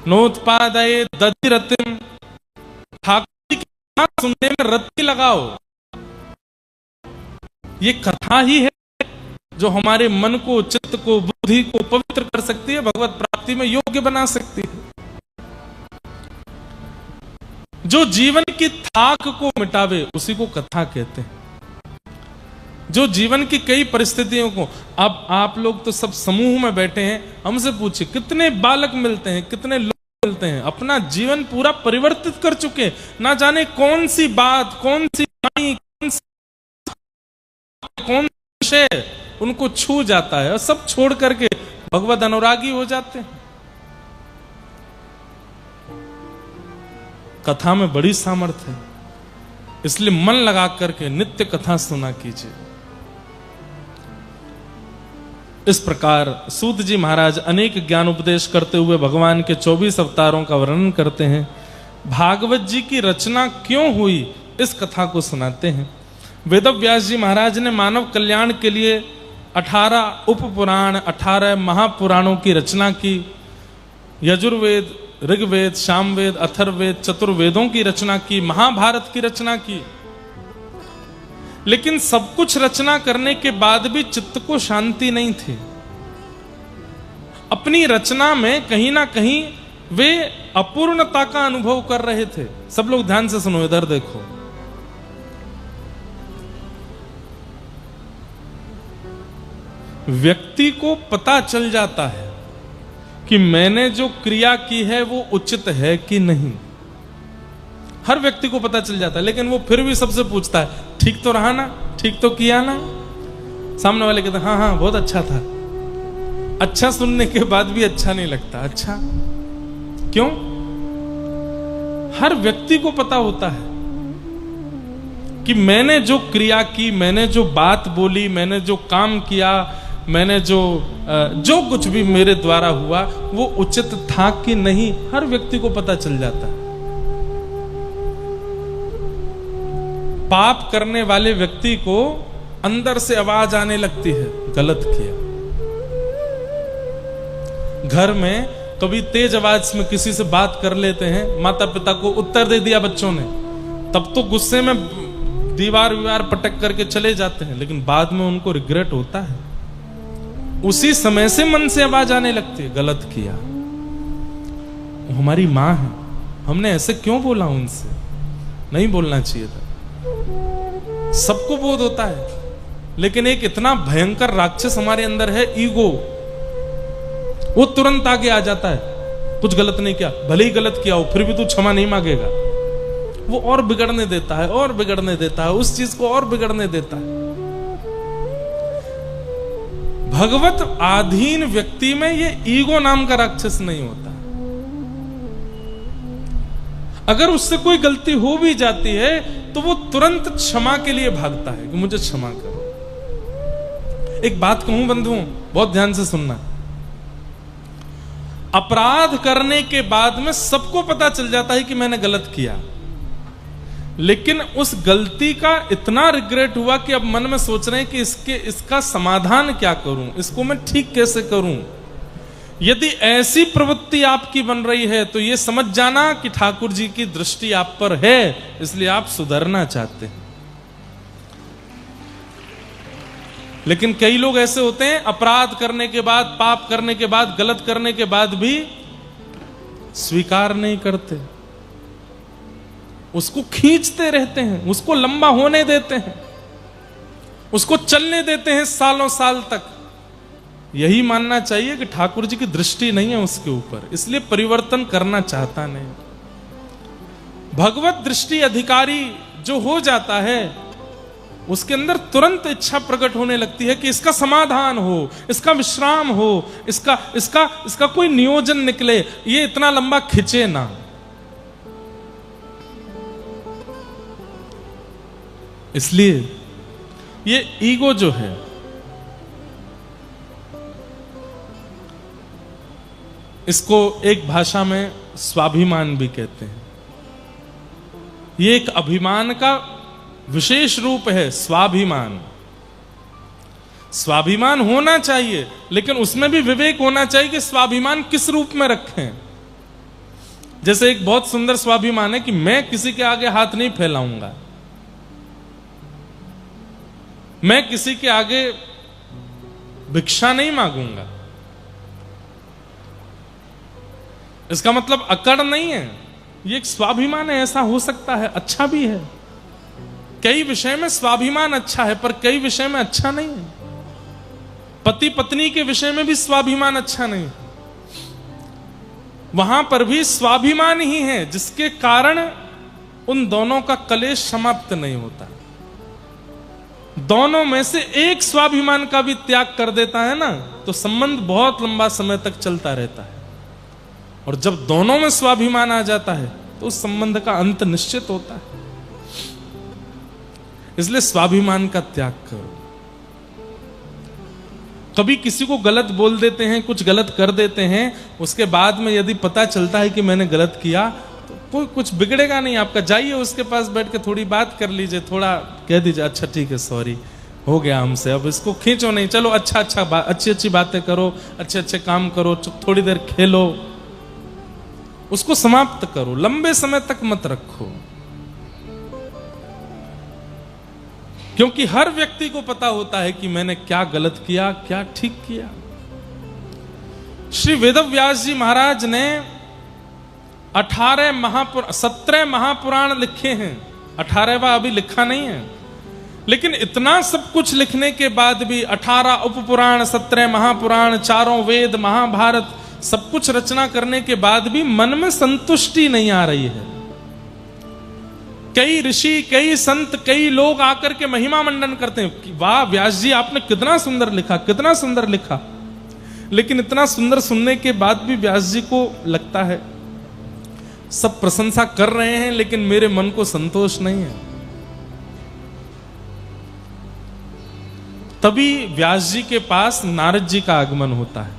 नोत्पादयेद् दधिरतिम्। ठाकुर की कथा सुनने में रत्ती लगाओ। ये कथा ही है जो हमारे मन को, चित्त को, बुद्धि को पवित्र कर सकती है, भगवत प्राप्ति में योग्य बना सकती है। जो जीवन की थाक को मिटावे उसी को कथा कहते हैं। जो जीवन की कई परिस्थितियों को, अब आप लोग तो सब समूह में बैठे हैं, हमसे पूछिए कितने बालक मिलते हैं, कितने लोग मिलते हैं, अपना जीवन पूरा परिवर्तित कर चुके, ना जाने कौन सी बात, कौन सी वाणी, कौन विषय उनको छू जाता है और सब छोड़ करके भगवत अनुरागी हो जाते हैं। कथा में बड़ी सामर्थ्य है, इसलिए मन लगा करके नित्य कथा सुना कीजिए। इस प्रकार सूत जी महाराज अनेक ज्ञान उपदेश करते हुए भगवान के 24 अवतारों का वर्णन करते हैं। भागवत जी की रचना क्यों हुई इस कथा को सुनाते हैं। वेदव्यास जी महाराज ने मानव कल्याण के लिए 18 उपपुराण, 18 महापुराणों की रचना की। यजुर्वेद, ऋग्वेद, सामवेद, अथर्ववेद, चतुर्वेदों की रचना की, महाभारत की रचना की। लेकिन सब कुछ रचना करने के बाद भी चित्त को शांति नहीं थी। अपनी रचना में कहीं ना कहीं वे अपूर्णता का अनुभव कर रहे थे। सब लोग ध्यान से सुनो, इधर देखो। व्यक्ति को पता चल जाता है कि मैंने जो क्रिया की है वो उचित है कि नहीं। हर व्यक्ति को पता चल जाता है, लेकिन वो फिर भी सबसे पूछता है ठीक तो रहा ना, ठीक तो किया ना। सामने वाले कहते हाँ हाँ बहुत अच्छा था। अच्छा सुनने के बाद भी अच्छा नहीं लगता। अच्छा क्यों? हर व्यक्ति को पता होता है कि मैंने जो क्रिया की, मैंने जो बात बोली, मैंने जो काम किया, मैंने जो कुछ भी मेरे द्वारा हुआ वो उचित था कि नहीं, हर व्यक्ति को पता चल जाता है। पाप करने वाले व्यक्ति को अंदर से आवाज आने लगती है गलत किया। घर में कभी तेज आवाज में किसी से बात कर लेते हैं, माता पिता को उत्तर दे दिया बच्चों ने, तब तो गुस्से में दीवार विवार पटक करके चले जाते हैं, लेकिन बाद में उनको रिग्रेट होता है। उसी समय से मन से आवाज आने लगती है, गलत किया, हमारी माँ है, हमने ऐसे क्यों बोला, उनसे नहीं बोलना चाहिए था। सबको बोध होता है, लेकिन एक इतना भयंकर राक्षस हमारे अंदर है, ईगो, वो तुरंत आगे आ जाता है। कुछ गलत नहीं किया, भले ही गलत किया हो, फिर भी तू क्षमा नहीं मांगेगा। वो और बिगड़ने देता है, और बिगड़ने देता है, उस चीज को और बिगड़ने देता है। भगवत आधीन व्यक्ति में ये ईगो नाम का राक्षस नहीं होता। अगर उससे कोई गलती हो भी जाती है तो वो तुरंत क्षमा के लिए भागता है कि मुझे क्षमा करो। एक बात कहूं बंधुओं, बहुत ध्यान से सुनना। अपराध करने के बाद में सबको पता चल जाता है कि मैंने गलत किया, लेकिन उस गलती का इतना रिग्रेट हुआ कि अब मन में सोच रहे हैं कि इसका समाधान क्या करूं, इसको मैं ठीक कैसे करूं। यदि ऐसी प्रवृत्ति आपकी बन रही है तो यह समझ जाना कि ठाकुर जी की दृष्टि आप पर है, इसलिए आप सुधरना चाहते हैं। लेकिन कई लोग ऐसे होते हैं, अपराध करने के बाद, पाप करने के बाद, गलत करने के बाद भी स्वीकार नहीं करते, उसको खींचते रहते हैं, उसको लंबा होने देते हैं, उसको चलने देते हैं सालों साल तक। यही मानना चाहिए कि ठाकुर जी की दृष्टि नहीं है उसके ऊपर, इसलिए परिवर्तन करना चाहता नहीं। भगवत दृष्टि अधिकारी जो हो जाता है, उसके अंदर तुरंत इच्छा प्रकट होने लगती है कि इसका समाधान हो, इसका विश्राम हो, इसका कोई नियोजन निकले, ये इतना लंबा खिंचे ना। इसलिए ये ईगो जो है, इसको एक भाषा में स्वाभिमान भी कहते हैं। ये एक अभिमान का विशेष रूप है, स्वाभिमान। स्वाभिमान होना चाहिए, लेकिन उसमें भी विवेक होना चाहिए कि स्वाभिमान किस रूप में रखें। जैसे एक बहुत सुंदर स्वाभिमान है कि मैं किसी के आगे हाथ नहीं फैलाऊंगा, मैं किसी के आगे भिक्षा नहीं मांगूंगा। इसका मतलब अकड़ नहीं है, ये एक स्वाभिमान है। ऐसा हो सकता है, अच्छा भी है। कई विषय में स्वाभिमान अच्छा है, पर कई विषय में अच्छा नहीं है। पति पत्नी के विषय में भी स्वाभिमान अच्छा नहीं है। वहां पर भी स्वाभिमान ही है जिसके कारण उन दोनों का कलेश समाप्त नहीं होता। दोनों में से एक स्वाभिमान का भी त्याग कर देता है ना, तो संबंध बहुत लंबा समय तक चलता रहता है। और जब दोनों में स्वाभिमान आ जाता है तो उस संबंध का अंत निश्चित होता है। इसलिए स्वाभिमान का त्याग करो। कभी किसी को गलत बोल देते हैं, कुछ गलत कर देते हैं, उसके बाद में यदि पता चलता है कि मैंने गलत किया, तो कोई कुछ बिगड़ेगा नहीं आपका। जाइए उसके पास बैठ के थोड़ी बात कर लीजिए, थोड़ा कह दीजिए अच्छा ठीक है, सॉरी हो गया हमसे, अब इसको खींचो नहीं, चलो अच्छी अच्छी बातें करो, अच्छे अच्छे काम करो, थोड़ी देर खेलो, उसको समाप्त करो, लंबे समय तक मत रखो। क्योंकि हर व्यक्ति को पता होता है कि मैंने क्या गलत किया, क्या ठीक किया। श्री वेदव्यास जी महाराज ने 17 महापुराण लिखे हैं। 18वां अभी लिखा नहीं है, लेकिन इतना सब कुछ लिखने के बाद भी 18 उपपुराण, 17 महापुराण, 4 वेद, महाभारत, सब कुछ रचना करने के बाद भी मन में संतुष्टि नहीं आ रही है। कई ऋषि, कई संत, कई लोग आकर के महिमा मंडन करते हैं कि वाह व्यास जी आपने कितना सुंदर लिखा, कितना सुंदर लिखा। लेकिन इतना सुंदर सुनने के बाद भी व्यास जी को लगता है सब प्रशंसा कर रहे हैं, लेकिन मेरे मन को संतोष नहीं है। तभी व्यास जी के पास नारद जी का आगमन होता है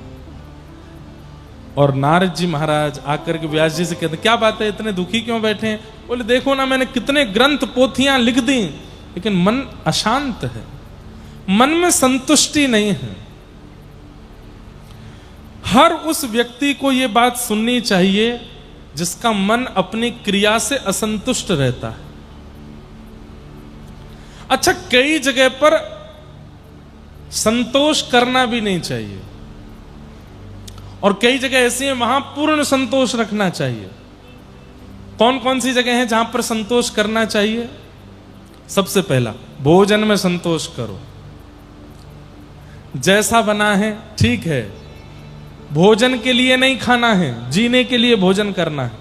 और नारद जी महाराज आकर के व्यास जी से कहते, क्या बात है, इतने दुखी क्यों बैठे हैं? बोले देखो ना, मैंने कितने ग्रंथ पोथियां लिख दी, लेकिन मन अशांत है, मन में संतुष्टि नहीं है। हर उस व्यक्ति को यह बात सुननी चाहिए जिसका मन अपनी क्रिया से असंतुष्ट रहता है। अच्छा, कई जगह पर संतोष करना भी नहीं चाहिए और कई जगह ऐसी है वहां पूर्ण संतोष रखना चाहिए। कौन कौन सी जगह है जहां पर संतोष करना चाहिए? सबसे पहला, भोजन में संतोष करो। जैसा बना है ठीक है, भोजन के लिए नहीं खाना है, जीने के लिए भोजन करना है।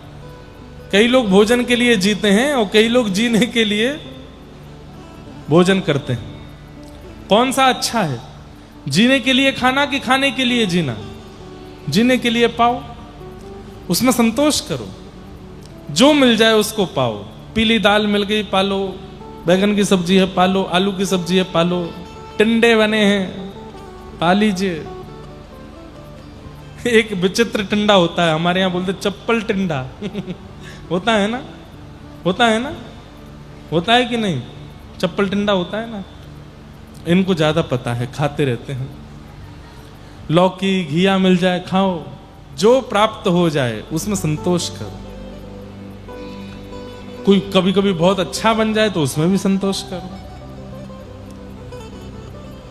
कई लोग भोजन के लिए जीते हैं और कई लोग जीने के लिए भोजन करते हैं। कौन सा अच्छा है, जीने के लिए खाना कि खाने के लिए जीना? जीने के लिए पाओ, उसमें संतोष करो, जो मिल जाए उसको पाओ। पीली दाल मिल गई पालो, बैगन की सब्जी है पालो, आलू की सब्जी है पालो, टिंडे बने हैं पा लीजिए। एक विचित्र टिंडा होता है, हमारे यहां बोलते चप्पल टिंडा होता है ना, होता है ना, होता है कि नहीं? चप्पल टिंडा होता है ना, इनको ज्यादा पता है, खाते रहते हैं। लौकी घिया मिल जाए खाओ, जो प्राप्त हो जाए उसमें संतोष करो। कोई कभी कभी बहुत अच्छा बन जाए तो उसमें भी संतोष करो।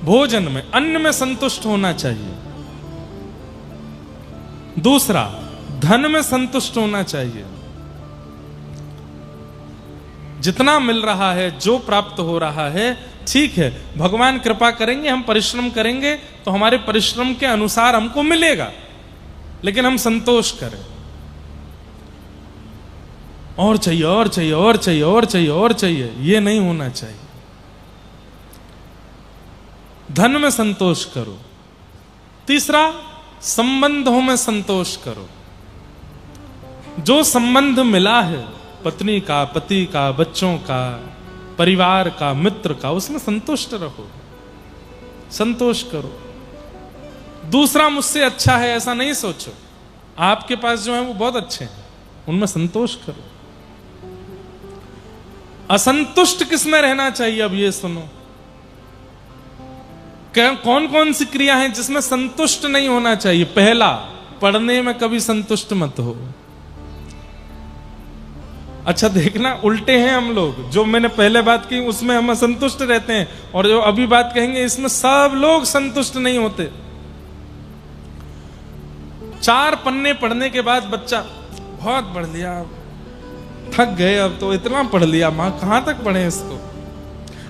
भोजन में, अन्न में संतुष्ट होना चाहिए। दूसरा, धन में संतुष्ट होना चाहिए। जितना मिल रहा है, जो प्राप्त हो रहा है, ठीक है, भगवान कृपा करेंगे, हम परिश्रम करेंगे तो हमारे परिश्रम के अनुसार हमको मिलेगा, लेकिन हम संतोष करें। और चाहिए और चाहिए और चाहिए और चाहिए और चाहिए, ये नहीं होना चाहिए। धन में संतोष करो। तीसरा, संबंधों में संतोष करो। जो संबंध मिला है, पत्नी का, पति का, बच्चों का, परिवार का, मित्र का, उसमें संतुष्ट रहो, संतोष करो। दूसरा मुझसे अच्छा है ऐसा नहीं सोचो, आपके पास जो है वो बहुत अच्छे हैं, उनमें संतोष करो। असंतुष्ट किसमें रहना चाहिए? अब ये सुनो, कौन कौन सी क्रिया है जिसमें संतुष्ट नहीं होना चाहिए? पहला, पढ़ने में कभी संतुष्ट मत हो। अच्छा देखना, उल्टे हैं हम लोग। जो मैंने पहले बात की उसमें हम असंतुष्ट रहते हैं, और जो अभी बात कहेंगे इसमें सब लोग संतुष्ट नहीं होते। 4 पन्ने पढ़ने के बाद बच्चा, बहुत पढ़ लिया, थक गए, अब तो इतना पढ़ लिया, मां कहां तक पढ़े इसको।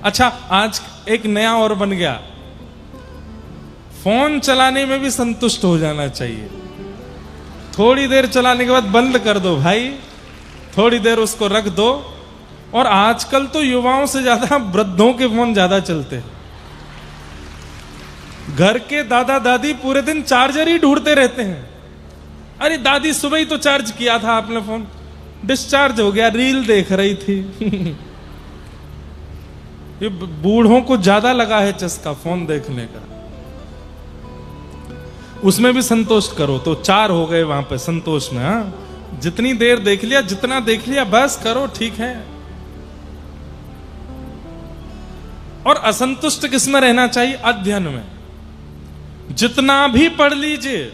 अच्छा, आज एक नया और बन गया, फोन चलाने में भी संतुष्ट हो जाना चाहिए। थोड़ी देर चलाने के बाद बंद कर दो भाई, थोड़ी देर उसको रख दो। और आजकल तो युवाओं से ज्यादा वृद्धों के फोन ज्यादा चलते हैं। घर के दादा दादी पूरे दिन चार्जर ही ढूंढते रहते हैं। अरे दादी, सुबह ही तो चार्ज किया था आपने फोन, डिस्चार्ज हो गया, रील देख रही थी ये बूढ़ों को ज्यादा लगा है चस्का फोन देखने का। उसमें भी संतोष करो, तो 4 हो गए वहां पे संतोष में। हाँ, जितनी देर देख लिया, जितना देख लिया बस करो, ठीक है। और असंतुष्ट किसमें रहना चाहिए? अध्ययन में। जितना भी पढ़ लीजिए,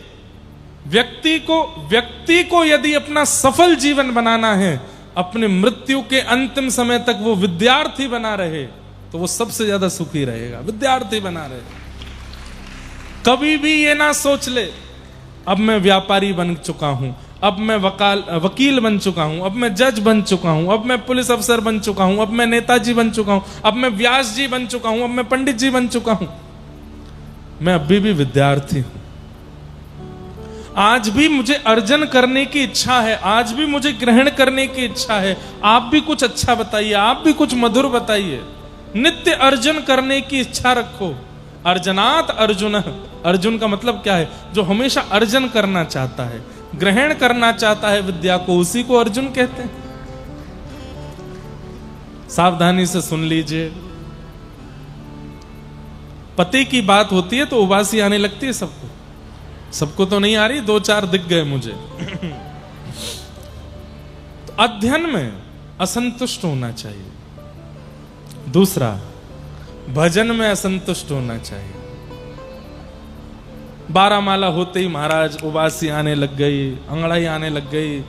व्यक्ति को यदि अपना सफल जीवन बनाना है, अपने मृत्यु के अंतिम समय तक वो विद्यार्थी बना रहे, तो वो सबसे ज्यादा सुखी रहेगा। विद्यार्थी बना रहे, कभी भी ये ना सोच ले अब मैं व्यापारी बन चुका हूं, अब मैं वकील बन चुका हूं, अब मैं जज बन चुका हूं, अब मैं पुलिस अफसर बन चुका हूं, अब मैं नेताजी बन चुका हूं, अब मैं व्यास जी बन चुका हूं, अब मैं पंडित जी बन चुका हूं। मैं अभी भी विद्यार्थी हूं। आज भी मुझे अर्जन करने की इच्छा है, आज भी मुझे ग्रहण करने की इच्छा है। आप भी कुछ अच्छा बताइए, आप भी कुछ मधुर बताइए। नित्य अर्जन करने की इच्छा रखो। अर्जनात अर्जुन, अर्जुन का मतलब क्या है? जो हमेशा अर्जन करना चाहता है, ग्रहण करना चाहता है विद्या को, उसी को अर्जुन कहते हैं। सावधानी से सुन लीजिए, पति की बात होती है तो उबासी आने लगती है सबको। सबको तो नहीं आ रही, 2-4 दिख गए मुझे तो अध्ययन में असंतुष्ट होना चाहिए। दूसरा, भजन में असंतुष्ट होना चाहिए। 12 माला होते ही महाराज उबासी आने लग गई, अंगड़ाई आने लग गई।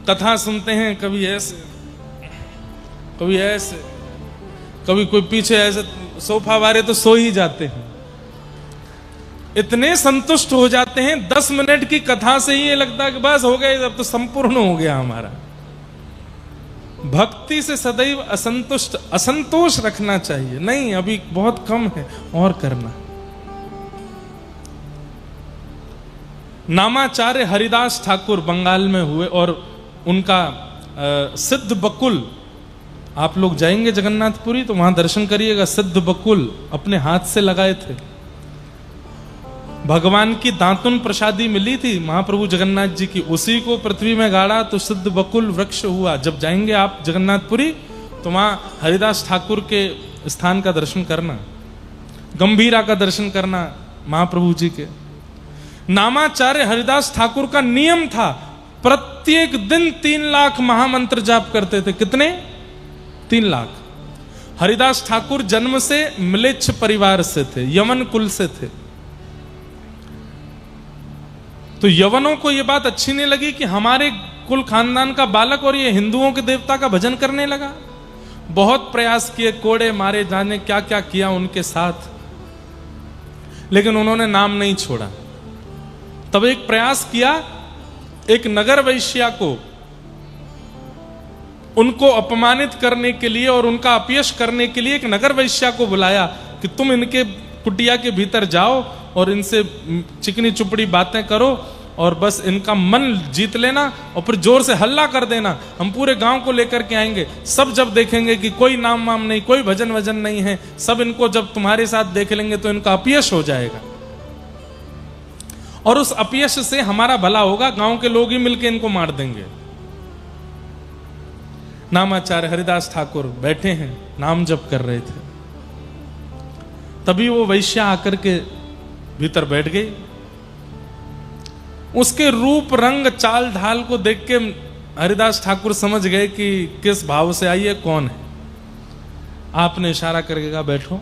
कथा सुनते हैं, कभी ऐसे कभी ऐसे, कभी कोई पीछे ऐसे सोफा वाले तो सो ही जाते हैं। इतने संतुष्ट हो जाते हैं 10 मिनट की कथा से ही ये लगता है कि बस हो गया, अब तो संपूर्ण हो गया हमारा। भक्ति से सदैव असंतोष रखना चाहिए, नहीं अभी बहुत कम है और करना। नामाचार्य हरिदास ठाकुर बंगाल में हुए और उनका सिद्ध बकुल, आप लोग जाएंगे जगन्नाथपुरी तो वहां दर्शन करिएगा। सिद्ध बकुल अपने हाथ से लगाए थे, भगवान की दांतुन प्रसादी मिली थी महाप्रभु जगन्नाथ जी की, उसी को पृथ्वी में गाड़ा तो सिद्ध बकुल वृक्ष हुआ। जब जाएंगे आप जगन्नाथपुरी तो वहां हरिदास ठाकुर के स्थान का दर्शन करना, गंभीरा का दर्शन करना महाप्रभु जी के। नामाचार्य हरिदास ठाकुर का नियम था, प्रत्येक दिन 3 लाख महामंत्र जाप करते थे। कितने? 3 लाख। हरिदास ठाकुर जन्म से म्लेच्छ परिवार से थे, यवन कुल से थे। तो यवनों को यह बात अच्छी नहीं लगी कि हमारे कुल खानदान का बालक और ये हिंदुओं के देवता का भजन करने लगा। बहुत प्रयास किए, कोड़े मारे, जाने क्या क्या किया उनके साथ, लेकिन उन्होंने नाम नहीं छोड़ा। तब एक प्रयास किया, एक नगर वैश्या को उनको अपमानित करने के लिए और उनका अपयश करने के लिए एक नगर वैश्या को बुलाया कि तुम इनके कुटिया के भीतर जाओ और इनसे चिकनी चुपड़ी बातें करो और बस इनका मन जीत लेना और फिर जोर से हल्ला कर देना, हम पूरे गांव को लेकर के आएंगे। सब जब देखेंगे कि कोई नाम वाम नहीं, कोई भजन वजन नहीं है, सब इनको जब तुम्हारे साथ देख लेंगे तो इनका अपयश हो जाएगा और उस अपयश से हमारा भला होगा, गांव के लोग ही मिलकर इनको मार देंगे। नामाचार्य हरिदास ठाकुर बैठे हैं, नाम जप कर रहे थे, तभी वो वैश्या आकर के भीतर बैठ गई। उसके रूप रंग चाल ढाल को देख के हरिदास ठाकुर समझ गए कि किस भाव से आई है, कौन है। आपने इशारा करके कहा बैठो।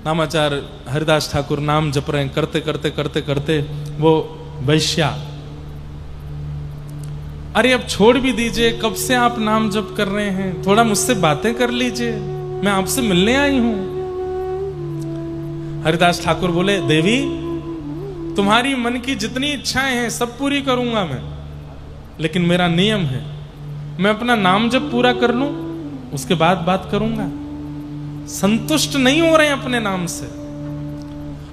नामाचार्य हरिदास ठाकुर नाम जप रहे हैं, करते करते करते करते वो वैश्या, अरे अब छोड़ भी दीजिए, कब से आप नाम जप कर रहे हैं, थोड़ा मुझसे बातें कर लीजिए, मैं आपसे मिलने आई हूं। हरिदास ठाकुर बोले, देवी तुम्हारी मन की जितनी इच्छाएं हैं सब पूरी करूंगा मैं, लेकिन मेरा नियम है, मैं अपना नाम जब पूरा कर लूं उसके बाद बात करूंगा। संतुष्ट नहीं हो रहे हैं अपने नाम से।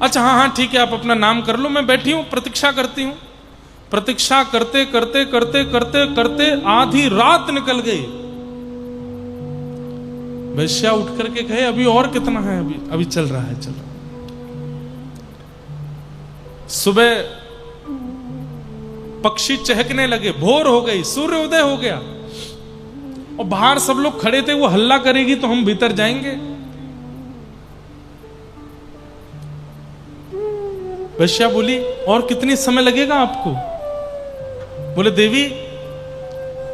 अच्छा हाँ हाँ ठीक है, आप अपना नाम कर लो, मैं बैठी हूं प्रतीक्षा करती हूं। प्रतीक्षा करते करते करते करते करते आधी रात निकल गई। वैश्या उठ करके कहे, अभी और कितना है, अभी चल रहा है, चल रहा है। सुबह पक्षी चहकने लगे, भोर हो गई, सूर्योदय हो गया और बाहर सब लोग खड़े थे, वो हल्ला करेगी तो हम भीतर जाएंगे। वैश्या बोली, और कितनी समय लगेगा आपको? बोले, देवी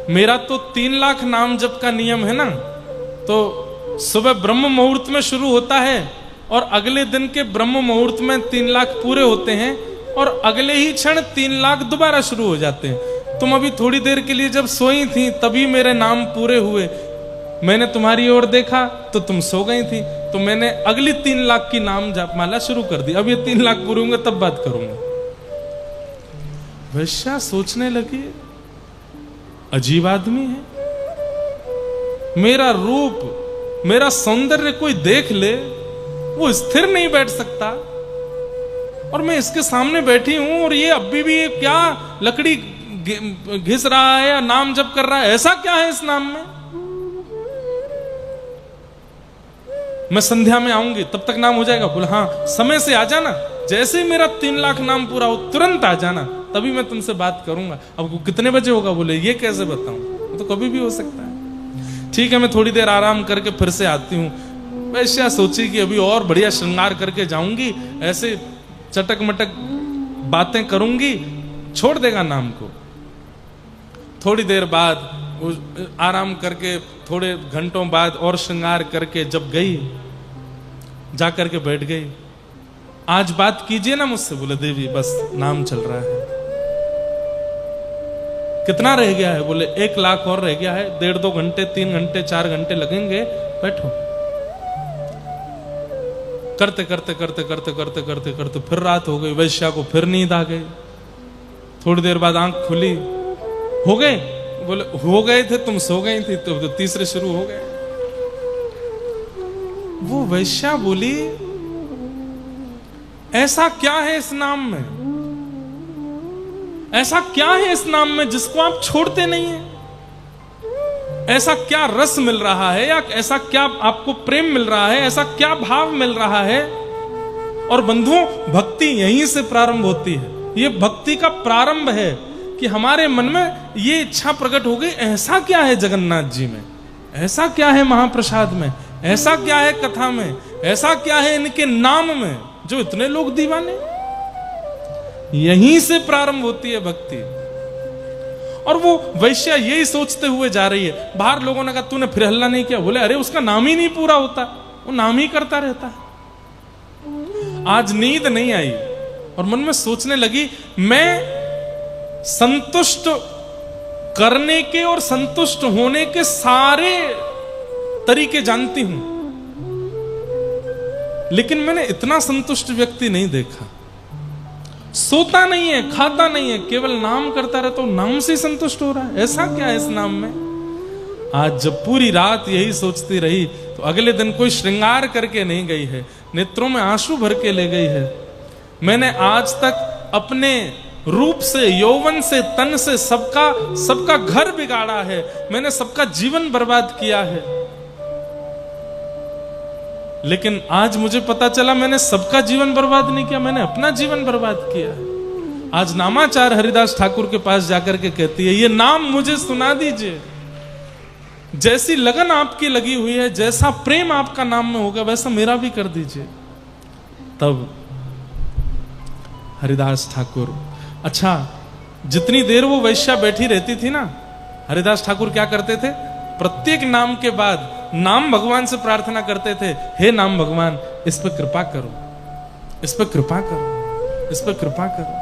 मेरा तो 3 लाख नाम जप का नियम है ना, तो सुबह ब्रह्म मुहूर्त में शुरू होता है और अगले दिन के ब्रह्म मुहूर्त में 3 लाख पूरे होते हैं और अगले ही क्षण 3 लाख दोबारा शुरू हो जाते हैं। तुम अभी थोड़ी देर के लिए जब सोई थी तभी मेरे नाम पूरे हुए, मैंने तुम्हारी ओर देखा तो तुम सो गई थी, तो मैंने अगली 3 लाख की नाम जपमाला शुरू कर दी, अब ये 3 लाख पूरे होंगे तब बात करूंगा। वैश्या सोचने लगी, अजीब आदमी है, मेरा रूप मेरा सौंदर्य कोई देख ले वो स्थिर नहीं बैठ सकता, और मैं इसके सामने बैठी हूं और ये अभी भी क्या लकड़ी घिस रहा है या नाम जप कर रहा है, ऐसा क्या है इस नाम में? मैं संध्या में आऊंगी तब तक नाम हो जाएगा। बोला, हाँ समय से आ जाना, जैसे ही मेरा 3 लाख नाम पूरा हो तुरंत आ जाना, तभी मैं तुमसे बात करूंगा। अब कितने बजे होगा? बोले, ये कैसे बताऊं, तो कभी भी हो सकता है। ठीक है, मैं थोड़ी देर आराम करके फिर से आती हूँ। वैश्या सोची कि अभी और बढ़िया श्रृंगार करके जाऊंगी, ऐसे चटक मटक बातें करूंगी, छोड़ देगा नाम को। थोड़ी देर बाद आराम करके थोड़े घंटों बाद और श्रृंगार करके जब गई, जा करके बैठ गई, आज बात कीजिए ना मुझसे। बोले देवी बस नाम चल रहा है। कितना रह गया है? बोले 1 लाख और रह गया है। 1.5-2 घंटे, 3 घंटे, 4 घंटे लगेंगे। बैठो। करते करते करते करते करते करते करते फिर रात हो गई। वैश्या को फिर नींद आ गई। थोड़ी देर बाद आंख खुली। हो गए? बोले हो गए थे, तुम सो गई थी। तो तीसरे शुरू हो गए। वो वैश्या बोली ऐसा क्या है इस नाम में? ऐसा क्या है इस नाम में जिसको आप छोड़ते नहीं हैं? ऐसा क्या रस मिल रहा है, या ऐसा क्या आपको प्रेम मिल रहा है, ऐसा क्या भाव मिल रहा है? और बंधुओं, भक्ति यहीं से प्रारंभ होती है। ये भक्ति का प्रारंभ है कि हमारे मन में ये इच्छा प्रकट हो गई, ऐसा क्या है जगन्नाथ जी में, ऐसा क्या है महाप्रसाद में, ऐसा क्या है कथा में, ऐसा क्या है इनके नाम में जो इतने लोग दीवाने। यहीं से प्रारंभ होती है भक्ति। और वो वैश्या यही सोचते हुए जा रही है। बाहर लोगों ने कहा तूने फिर हल्ला नहीं किया? बोले अरे उसका नाम ही नहीं पूरा होता, वो नाम ही करता रहता है। आज नींद नहीं आई और मन में सोचने लगी, मैं संतुष्ट करने के और संतुष्ट होने के सारे तरीके जानती हूं, लेकिन मैंने इतना संतुष्ट व्यक्ति नहीं देखा। सोता नहीं है, खाता नहीं है, केवल नाम करता रहता, तो नाम से संतुष्ट हो रहा है। ऐसा क्या है इस नाम में? आज जब पूरी रात यही सोचती रही तो अगले दिन कोई श्रृंगार करके नहीं गई है, नेत्रों में आंसू भर के ले गई है। मैंने आज तक अपने रूप से, यौवन से, तन से सबका घर बिगाड़ा है। मैंने सबका जीवन बर्बाद किया है, लेकिन आज मुझे पता चला मैंने सबका जीवन बर्बाद नहीं किया, मैंने अपना जीवन बर्बाद किया है। आज नामाचार हरिदास ठाकुर के पास जाकर के कहती है, ये नाम मुझे सुना दीजिए। जैसी लगन आपकी लगी हुई है, जैसा प्रेम आपका नाम में होगा, वैसा मेरा भी कर दीजिए। तब हरिदास ठाकुर, अच्छा जितनी देर वो वैश्या बैठी रहती थी ना, हरिदास ठाकुर क्या करते थे? प्रत्येक नाम के बाद नाम भगवान से प्रार्थना करते थे, हे नाम भगवान इस पर कृपा करो, इस पर कृपा करो, इस पर कृपा करो,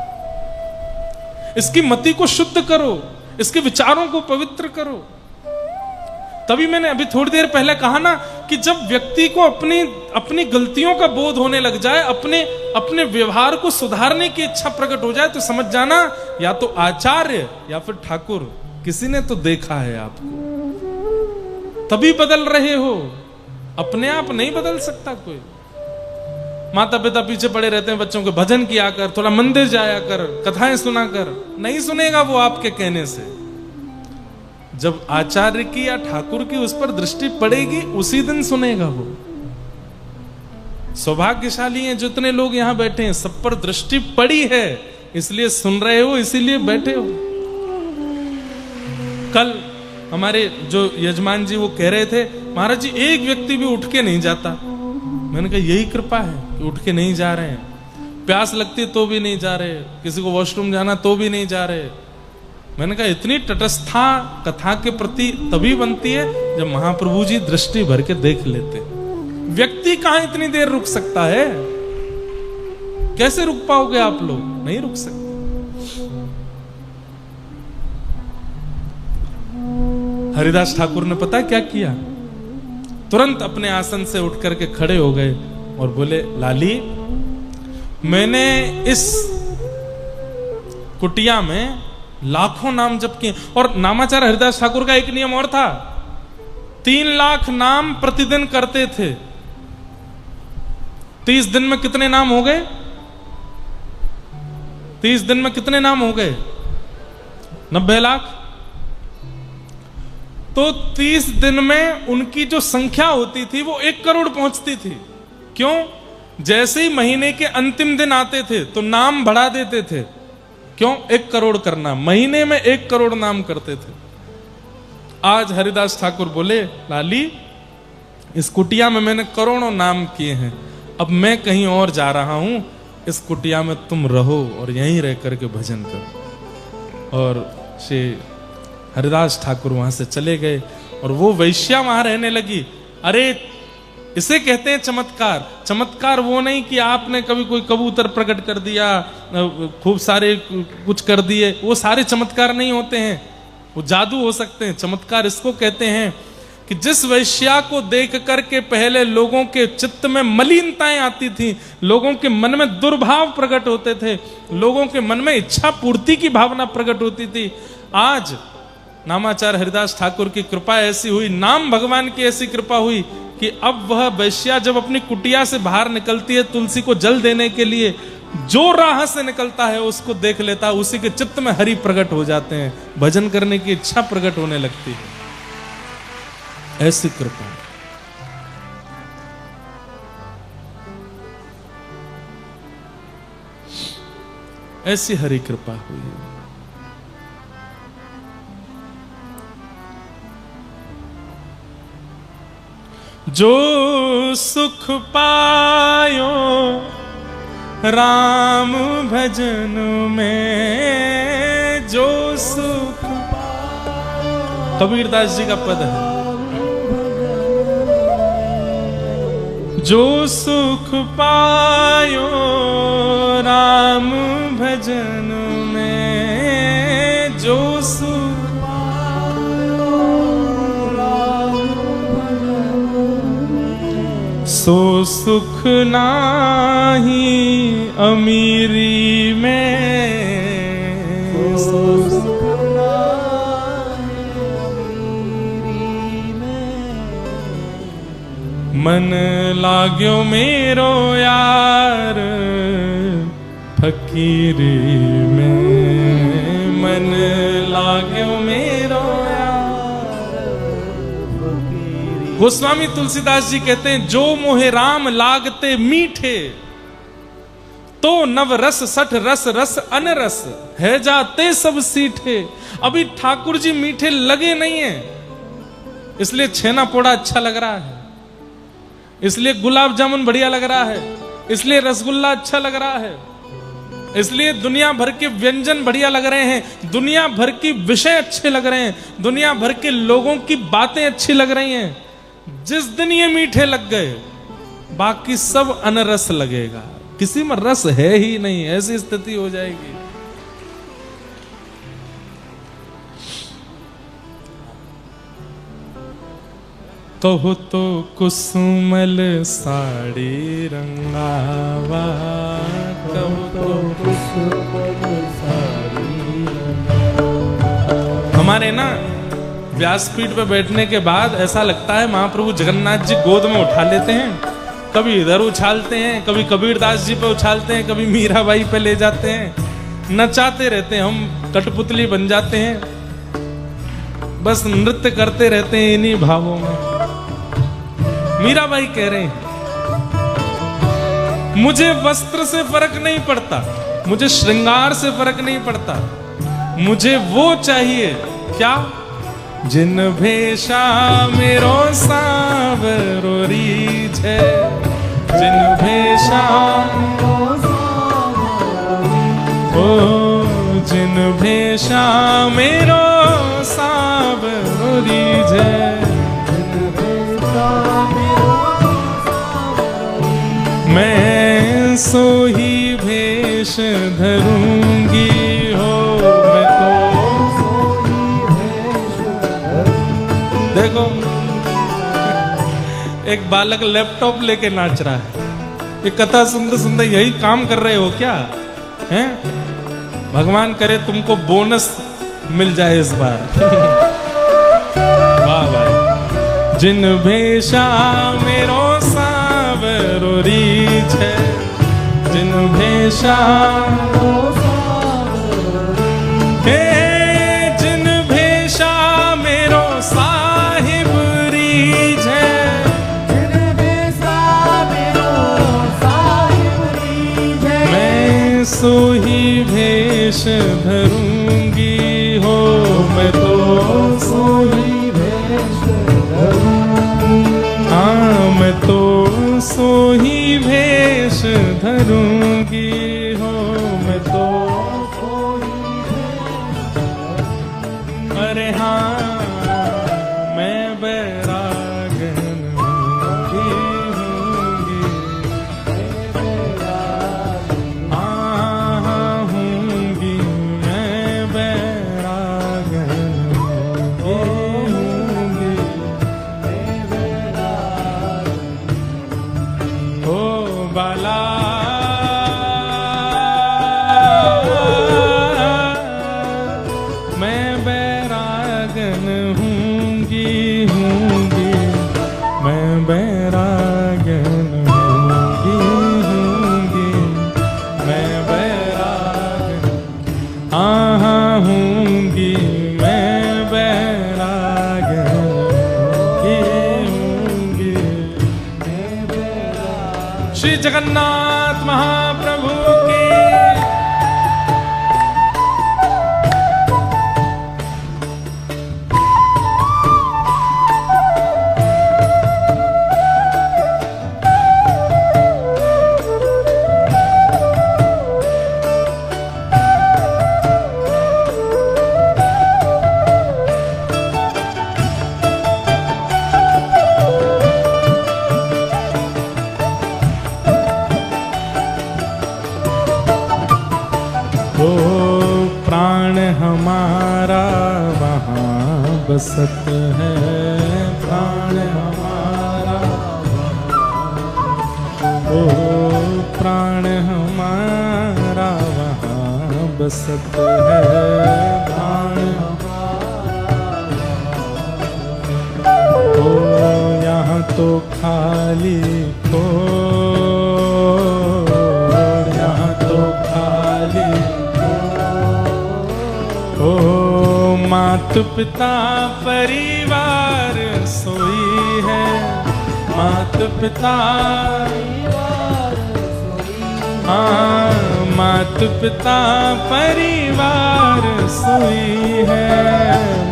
इसकी मति को शुद्ध करो, इसके विचारों को पवित्र करो। तभी मैंने अभी थोड़ी देर पहले कहा ना कि जब व्यक्ति को अपनी गलतियों का बोध होने लग जाए, अपने व्यवहार को सुधारने की इच्छा प्रकट हो जाए, तो समझ जाना या तो आचार्य या फिर ठाकुर किसी ने तो देखा है आपको, तभी बदल रहे हो। अपने आप नहीं बदल सकता कोई। माता पिता पीछे पड़े रहते हैं बच्चों के, भजन किया कर, थोड़ा मंदिर जाया कर, कथाएं सुना कर, नहीं सुनेगा वो आपके कहने से। जब आचार्य की या ठाकुर की उस पर दृष्टि पड़ेगी, उसी दिन सुनेगा वो। सौभाग्यशाली हैं जितने लोग यहां बैठे हैं, सब पर दृष्टि पड़ी है, इसलिए सुन रहे हो, इसीलिए बैठे हो। कल हमारे जो यजमान जी वो कह रहे थे, महाराज जी एक व्यक्ति भी उठ के नहीं जाता। मैंने कहा यही कृपा है कि उठ के नहीं जा रहे हैं। प्यास लगती तो भी नहीं जा रहे, किसी को वॉशरूम जाना तो भी नहीं जा रहे। मैंने कहा इतनी तटस्थता कथा के प्रति तभी बनती है जब महाप्रभु जी दृष्टि भर के देख लेते। व्यक्ति कहां इतनी देर रुक सकता है? कैसे रुक पाओगे आप लोग? नहीं रुक सकते। हरिदास ठाकुर ने पता क्या किया? तुरंत अपने आसन से उठ करके खड़े हो गए और बोले, लाली मैंने इस कुटिया में लाखों नाम जप किए। और नामाचार्य हरिदास ठाकुर का एक नियम और था, 3 लाख नाम प्रतिदिन करते थे। 30 दिन में कितने नाम हो गए? 30 दिन में कितने नाम हो गए? 90 लाख। तो 30 दिन में उनकी जो संख्या होती थी वो 1 करोड़ पहुंचती थी। क्यों? जैसे ही महीने के अंतिम दिन आते थे तो नाम बढ़ा देते थे। क्यों? 1 करोड़ करना, महीने में 1 करोड़ नाम करते थे। आज हरिदास ठाकुर बोले, लाली इस कुटिया में मैंने करोड़ों नाम किए हैं, अब मैं कहीं और जा रहा हूं, इस कुटिया में तुम रहो और यहीं रह करके भजन करो। और श्री हरिदास ठाकुर वहां से चले गए और वो वैश्या वहां रहने लगी। अरे इसे कहते हैं चमत्कार। चमत्कार वो नहीं कि आपने कभी कोई कबूतर प्रकट कर दिया, खूब सारे कुछ कर दिए, वो सारे चमत्कार नहीं होते हैं, वो जादू हो सकते हैं। चमत्कार इसको कहते हैं कि जिस वैश्या को देख करके पहले लोगों के चित्त में मलिनताएं आती थी, लोगों के मन में दुर्भाव प्रकट होते थे, लोगों के मन में इच्छा पूर्ति की भावना प्रकट होती थी, आज नामाचार्य हरिदास ठाकुर की कृपा ऐसी हुई, नाम भगवान की ऐसी कृपा हुई कि अब वह वैश्या जब अपनी कुटिया से बाहर निकलती है तुलसी को जल देने के लिए, जो राह से निकलता है उसको देख लेता है, उसी के चित्त में हरि प्रकट हो जाते हैं, भजन करने की इच्छा प्रकट होने लगती है। ऐसी कृपा, ऐसी हरि कृपा हुई। जो सुख पायो राम भजन में, जो सुख, कबीरदास जी का पद है, जो सुख पायो राम भजन में, जो सुख सो सुख नाही अमीरी में, सो सुख नाही अमीरी में, मन लाग्यो मेरो यार फकीरी में, मन लाग्यो मेरो गोस्वामी तुलसीदास जी कहते हैं, जो मोहे राम लागते मीठे, तो नव रस सठ रस रस अनरस है जाते सब सीठे। अभी ठाकुर जी मीठे लगे नहीं है, इसलिए छेना पोड़ा अच्छा लग रहा है, इसलिए गुलाब जामुन बढ़िया लग रहा है, इसलिए रसगुल्ला अच्छा लग रहा है, इसलिए दुनिया भर के व्यंजन बढ़िया लग रहे हैं, दुनिया भर की विषय अच्छे लग रहे हैं, दुनिया भर के लोगों की बातें अच्छी लग रही हैं। जिस दिन ये मीठे लग गए, बाकी सब अनरस लगेगा, किसी में रस है ही नहीं, ऐसी स्थिति हो जाएगी। कहो तो कुसुमल साड़ी रंगावा, कहो तो कुसुमल साड़ी रंगावा। हमारे ना व्यासपीठ पे बैठने के बाद ऐसा लगता है महाप्रभु जगन्नाथ जी गोद में उठा लेते हैं, कभी इधर उछालते हैं, कभी कबीरदास जी पे उछालते हैं, कभी मीराबाई पे ले जाते हैं, नचाते रहते हैं, हम कठपुतली बन जाते हैं, बस नृत्य करते रहते हैं इन्हीं भावों में। मीराबाई कह रहे हैं, मुझे वस्त्र से फर्क नहीं पड़ता, मुझे श्रृंगार से फर्क नहीं पड़ता, मुझे वो चाहिए क्या, जिन भेषा मेरो सावरो रीझ है, जिन भेषा ओ, जिन भेषा मेरो सावरो रीझ है, मैं सो ही भेष धरूंगी हो, मैं तो देखो एक बालक लैपटॉप लेके नाच रहा है, ये कथा सुनते सुनते यही काम कर रहे हो क्या हैं? भगवान करे तुमको बोनस मिल जाए इस बार। वाह भाई। जिन भेषा मेरो सावरो रीझ है, जिन भेषा जिन भेषा मेरो साहिब रीझ है, जिन भेषा मेरो साहिब रीझ है, मैं सो ही भेष धरूंगी हो, मैं तो सो ही भेष धरूंगी, हाँ मैं तो सो ही भेष धरूंगी हो, मैं तो सो ही भेष, अरे हाँ मैं बैरागन हूँ, श्री जगन्नाथ महाप्रभु की। बसत है प्राण हमारा, ओ प्राण हमारा वहाँ बसत है प्राण हमारा। ओ यहाँ तो खाली को, यहाँ तो खाली ओ मात पिता परिवार सोई है, मात पिता हाँ मात पिता परिवार सोई है,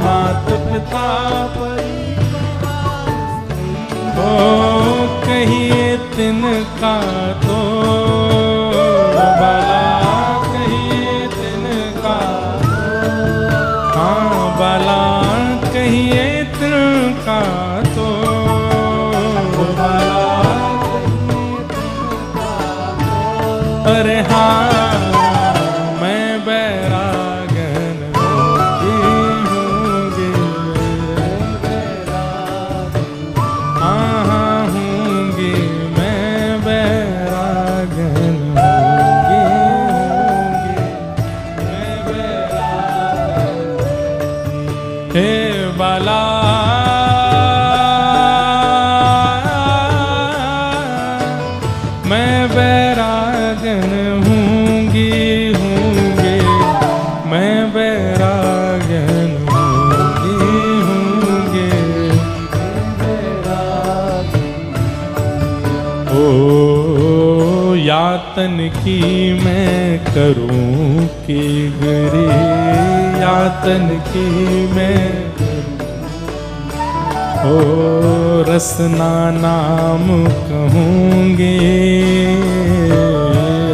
मात पिता परिवार ओ कहिए तिनका तो भला, कहिए तिनका बाला, कहिए तिनका तो बाला। अरे हाँ मैं बैरागन हूँगी, हाँ हाँ हूँगी मैं बैरागन हूँगी, मैं बैरागन हे बाला। मैं बैरागन हूँगी, हूँगी मैं बैरागन हूँगी, हूँगी ओ यातन की मैं करूँ की गिरी, यातन की मैं ओ रसना नाम कहूँगी,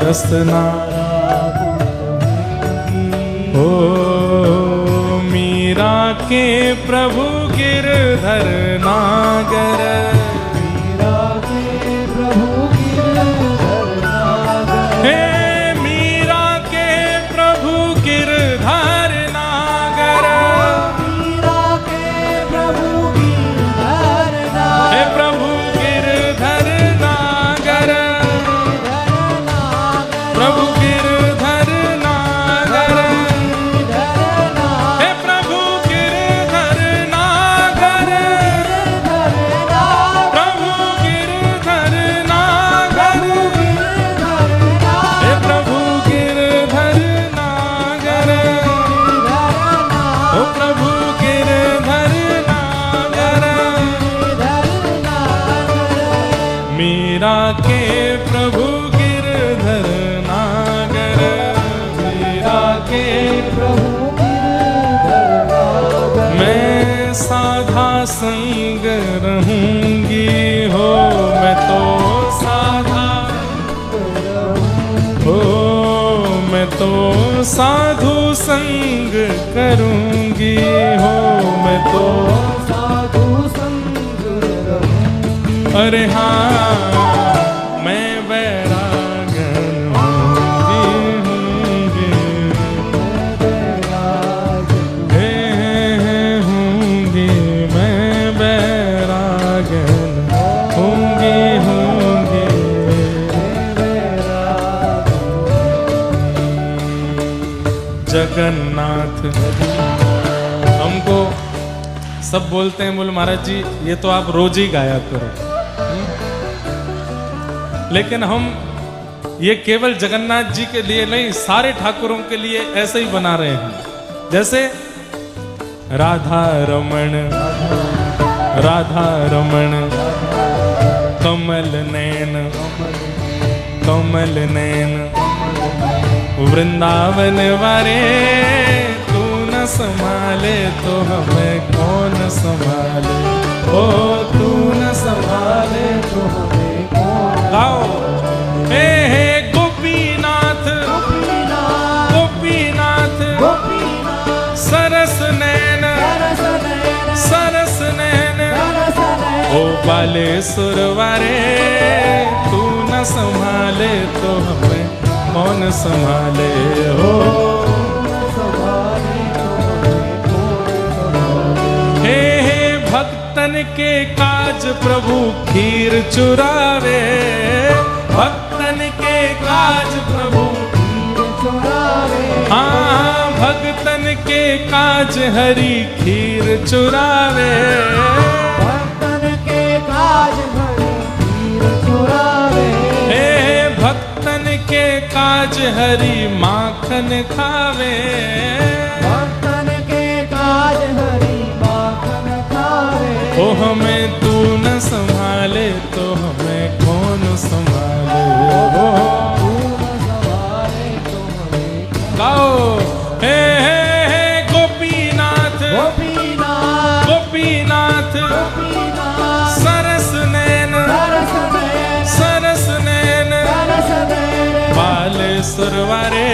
रसना ओ मीरा के प्रभु गिरधर नागर, मीरा के प्रभु गिरधर नागर, हे मीरा के प्रभु गिरधर नागर, मीरा के प्रभु गिरधर नागर, हे प्रभु गिरधर नागर, प्रभु गिरधर नागर, हे प्रभु गिरधर नागर, प्रभु गिरधर नागर, हे प्रभु गिरधर नागर, ओ प्रभु गिरधर नागर, मीरा के प्रभु गिरधर नागर, मीरा के प्रभु गिरधर नागर। मैं साधा संग रहूंगी हो, मैं तो साधा हो, मैं तो साधु संग करूंगी हो, मैं तो साधु संग रहूंगी। अरे हाँ मैं बैरागन हूँगी, हे हूँगी मैं बैरागन हूँगी, हूँगी जगन्नाथ। हमको सब बोलते हैं, बोले महाराज जी ये तो आप रोज ही गाया करो, लेकिन हम ये केवल जगन्नाथ जी के लिए नहीं, सारे ठाकुरों के लिए ऐसे ही बना रहे हैं। जैसे राधा रमण, राधा रमण कमल नैन, कोमल नैन वृंदावन वारे, तू न संभाले तो हमें कौन संभाले, ओ तू न संभाले तो हमें कौन। गाओ हे गोपीनाथ गोपीनाथ सरस नैन सरस नैन, ओ बालेश्वर वारे, तू न संभाले तो हमें कौन संभाले, हो हे भक्तन के काज प्रभु खीर चुरावे, भक्तन के काज प्रभु खीर चुरावे, हाँ भक्तन के काज हरि खीर चुरावे, भक्तन के काज हरि खीर चुरावे, हे भक्तन के काज हरि माखन खावे, भक्तन के काज हरि माखन खावे, ओ हमें तू न संभाले तो हमें कौन संभाले, ओ तू न संभाले तो हमें कौन। गाओ हे गोपीनाथ गोपीनाथ गोपीनाथ गोपीनाथ सरस नैन सरस नैन सरस नैन, सरस नैन, बालेश्वर वारे,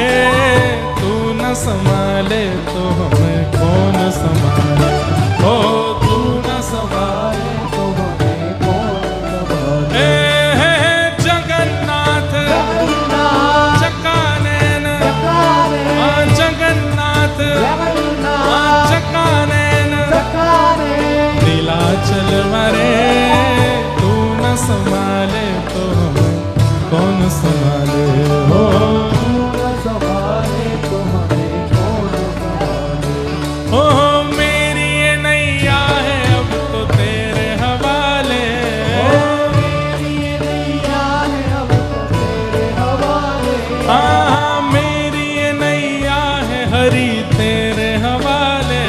तू न संभाले तो हमें कौन संभाले, ओ तू न संभाले तो हमें कौन संभाले। हे जगन्नाथ जगन्नाथ चकानैन, चकाने, हाँ जगन्नाथ हाँ जगन्नाथ चकानैन, चकाने, नीलाचल वारे, तू न संभाले तो हमें कौन संभाले, हो तू न संभाले तो हमें कौन संभाले। ओ मेरी ये नैया है अब तो तेरे हवाले, मेरी ये नैया है अब तो तेरे हवाले, हाँ मेरी ये नैया है हरि तेरे हवाले,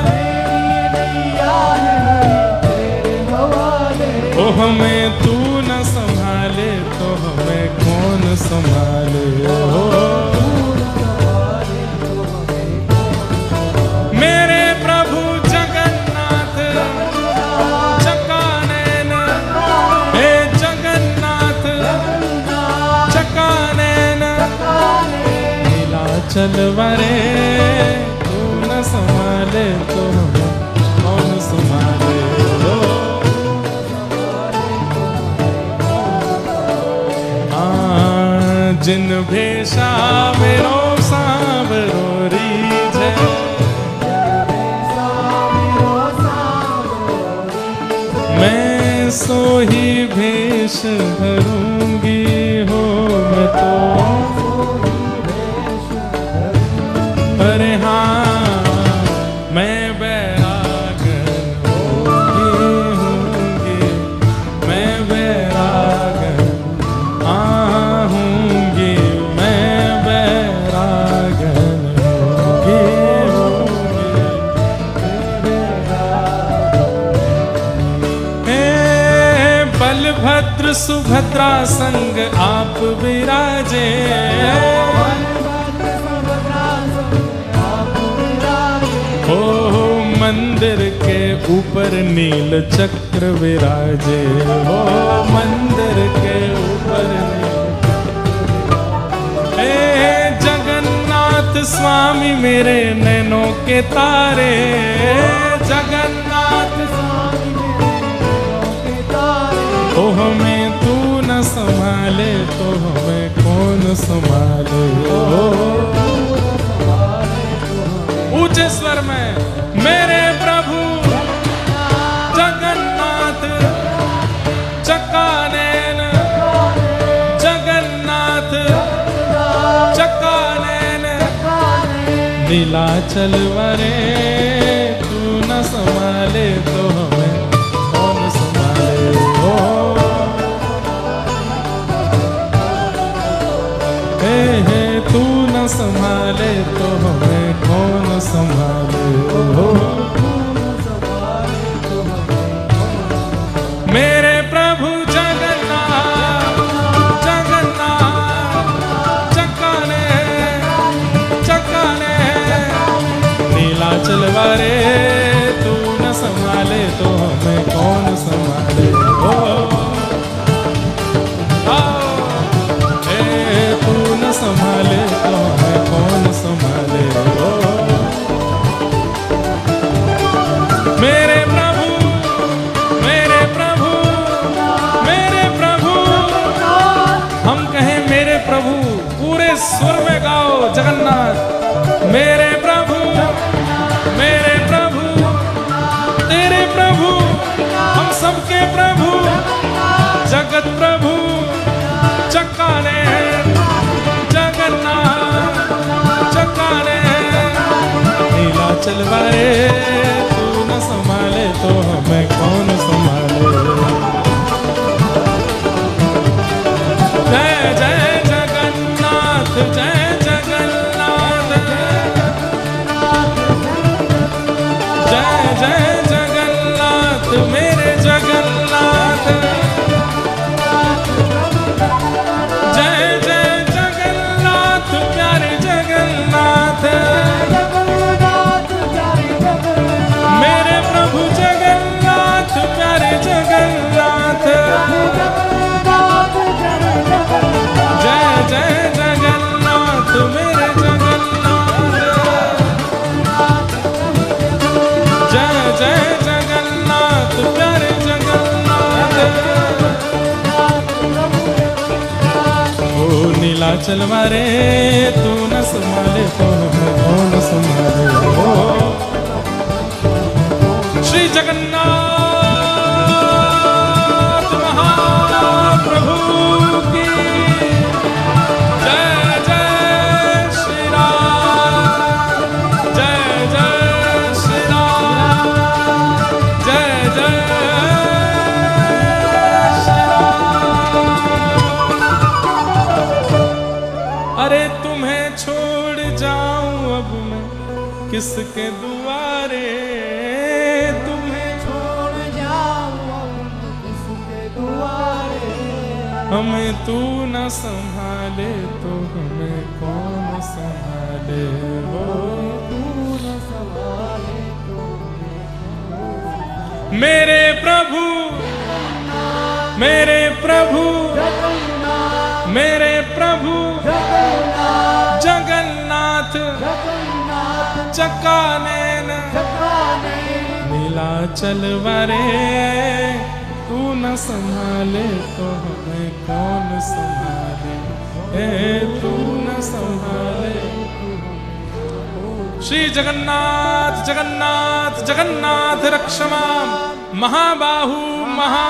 मेरी ये नैया है हरि तेरे हवाले, ओ हमें तू न संभाले तो हमें कौन संभाले, हो तू न संभाले तो हमें कौन। मेरे प्रभु जगन्नाथ चकानैन, हे जगन्नाथ चकानैन, नीलाचल वारे, तू न संभाले तो हमें कौन संभाले, हो जिन भेषा मेरो सांवरो रीझ, मैं सो ही भेष धरूंगी, हो मैं तो अरे हाँ मैं बैरागन होंगी, मैं बैरागन आहूंगी, मैं बैरागन होंगी, हे बलभद्र सुभद्रा संग आप विराजे, ओ मंदिर के ऊपर नील चक्र विराजे, ओ मंदिर के ऊपर हे जगन्नाथ स्वामी मेरे नैनों के तारे, जगन्नाथ स्वामी मेरे तारे, ओ हमें तू न संभाले तो हमें कौन संभाले, ऊंचे स्वर में मेरे प्रभु जगन्नाथ चकानैन, जगन्नाथ चकानैन, नीलाचल वारे, तू न संभाले तो हमें कौन संभाले, हो हे तू न संभाले तो हमें कौन संभाले, हो मेरे प्रभु जगन्नाथ जगन्नाथ सुर में गाओ जगन्नाथ मेरे प्रभु तेरे प्रभु हम सबके प्रभु जगत प्रभु चकाने जगन्नाथ चकाने नीलाचल वाले तू न संभाले तो हमें कौन संभाले। जय जय जगन्नाथ जय जगन्नाथ जय जय जगन्नाथ मेरे जगन्नाथ जय जय जगन्नाथ प्यारे जगन्नाथ मेरे प्रभु जगन्नाथ प्यारे जगन्नाथ जय जय जगन्नाथ मेरे जगन्नाथ जय जय जगन्नाथ प्यारे जगन्नाथ। ओ नीलाचल मारे तू न संभाले तो हमें कौन संभाले। ओ श्री जगन्नाथ महाप्रभु की जय जय श्री राम जय जय श्री राम जय जय श्री राम। अरे तुम्हें छोड़ जाऊं अब मैं किसके दुआरे तुम्हें छोड़ जाऊं किसके दुआरे हमें तू न संभाले तो हमें कौन संभाले। हो तू न संभाले तो मेरे प्रभु मेरे प्रभु जगन्नाथ मेरे प्रभु जगन्नाथ जगन्नाथ जगन्नाथ चकानैन चकाने नीलाचल वारे तू न संभाले तो हमें कौन संभाले। हे तू न संभाले। श्री जगन्नाथ जगन्नाथ जगन्नाथ रक्ष मां महाबाहु महा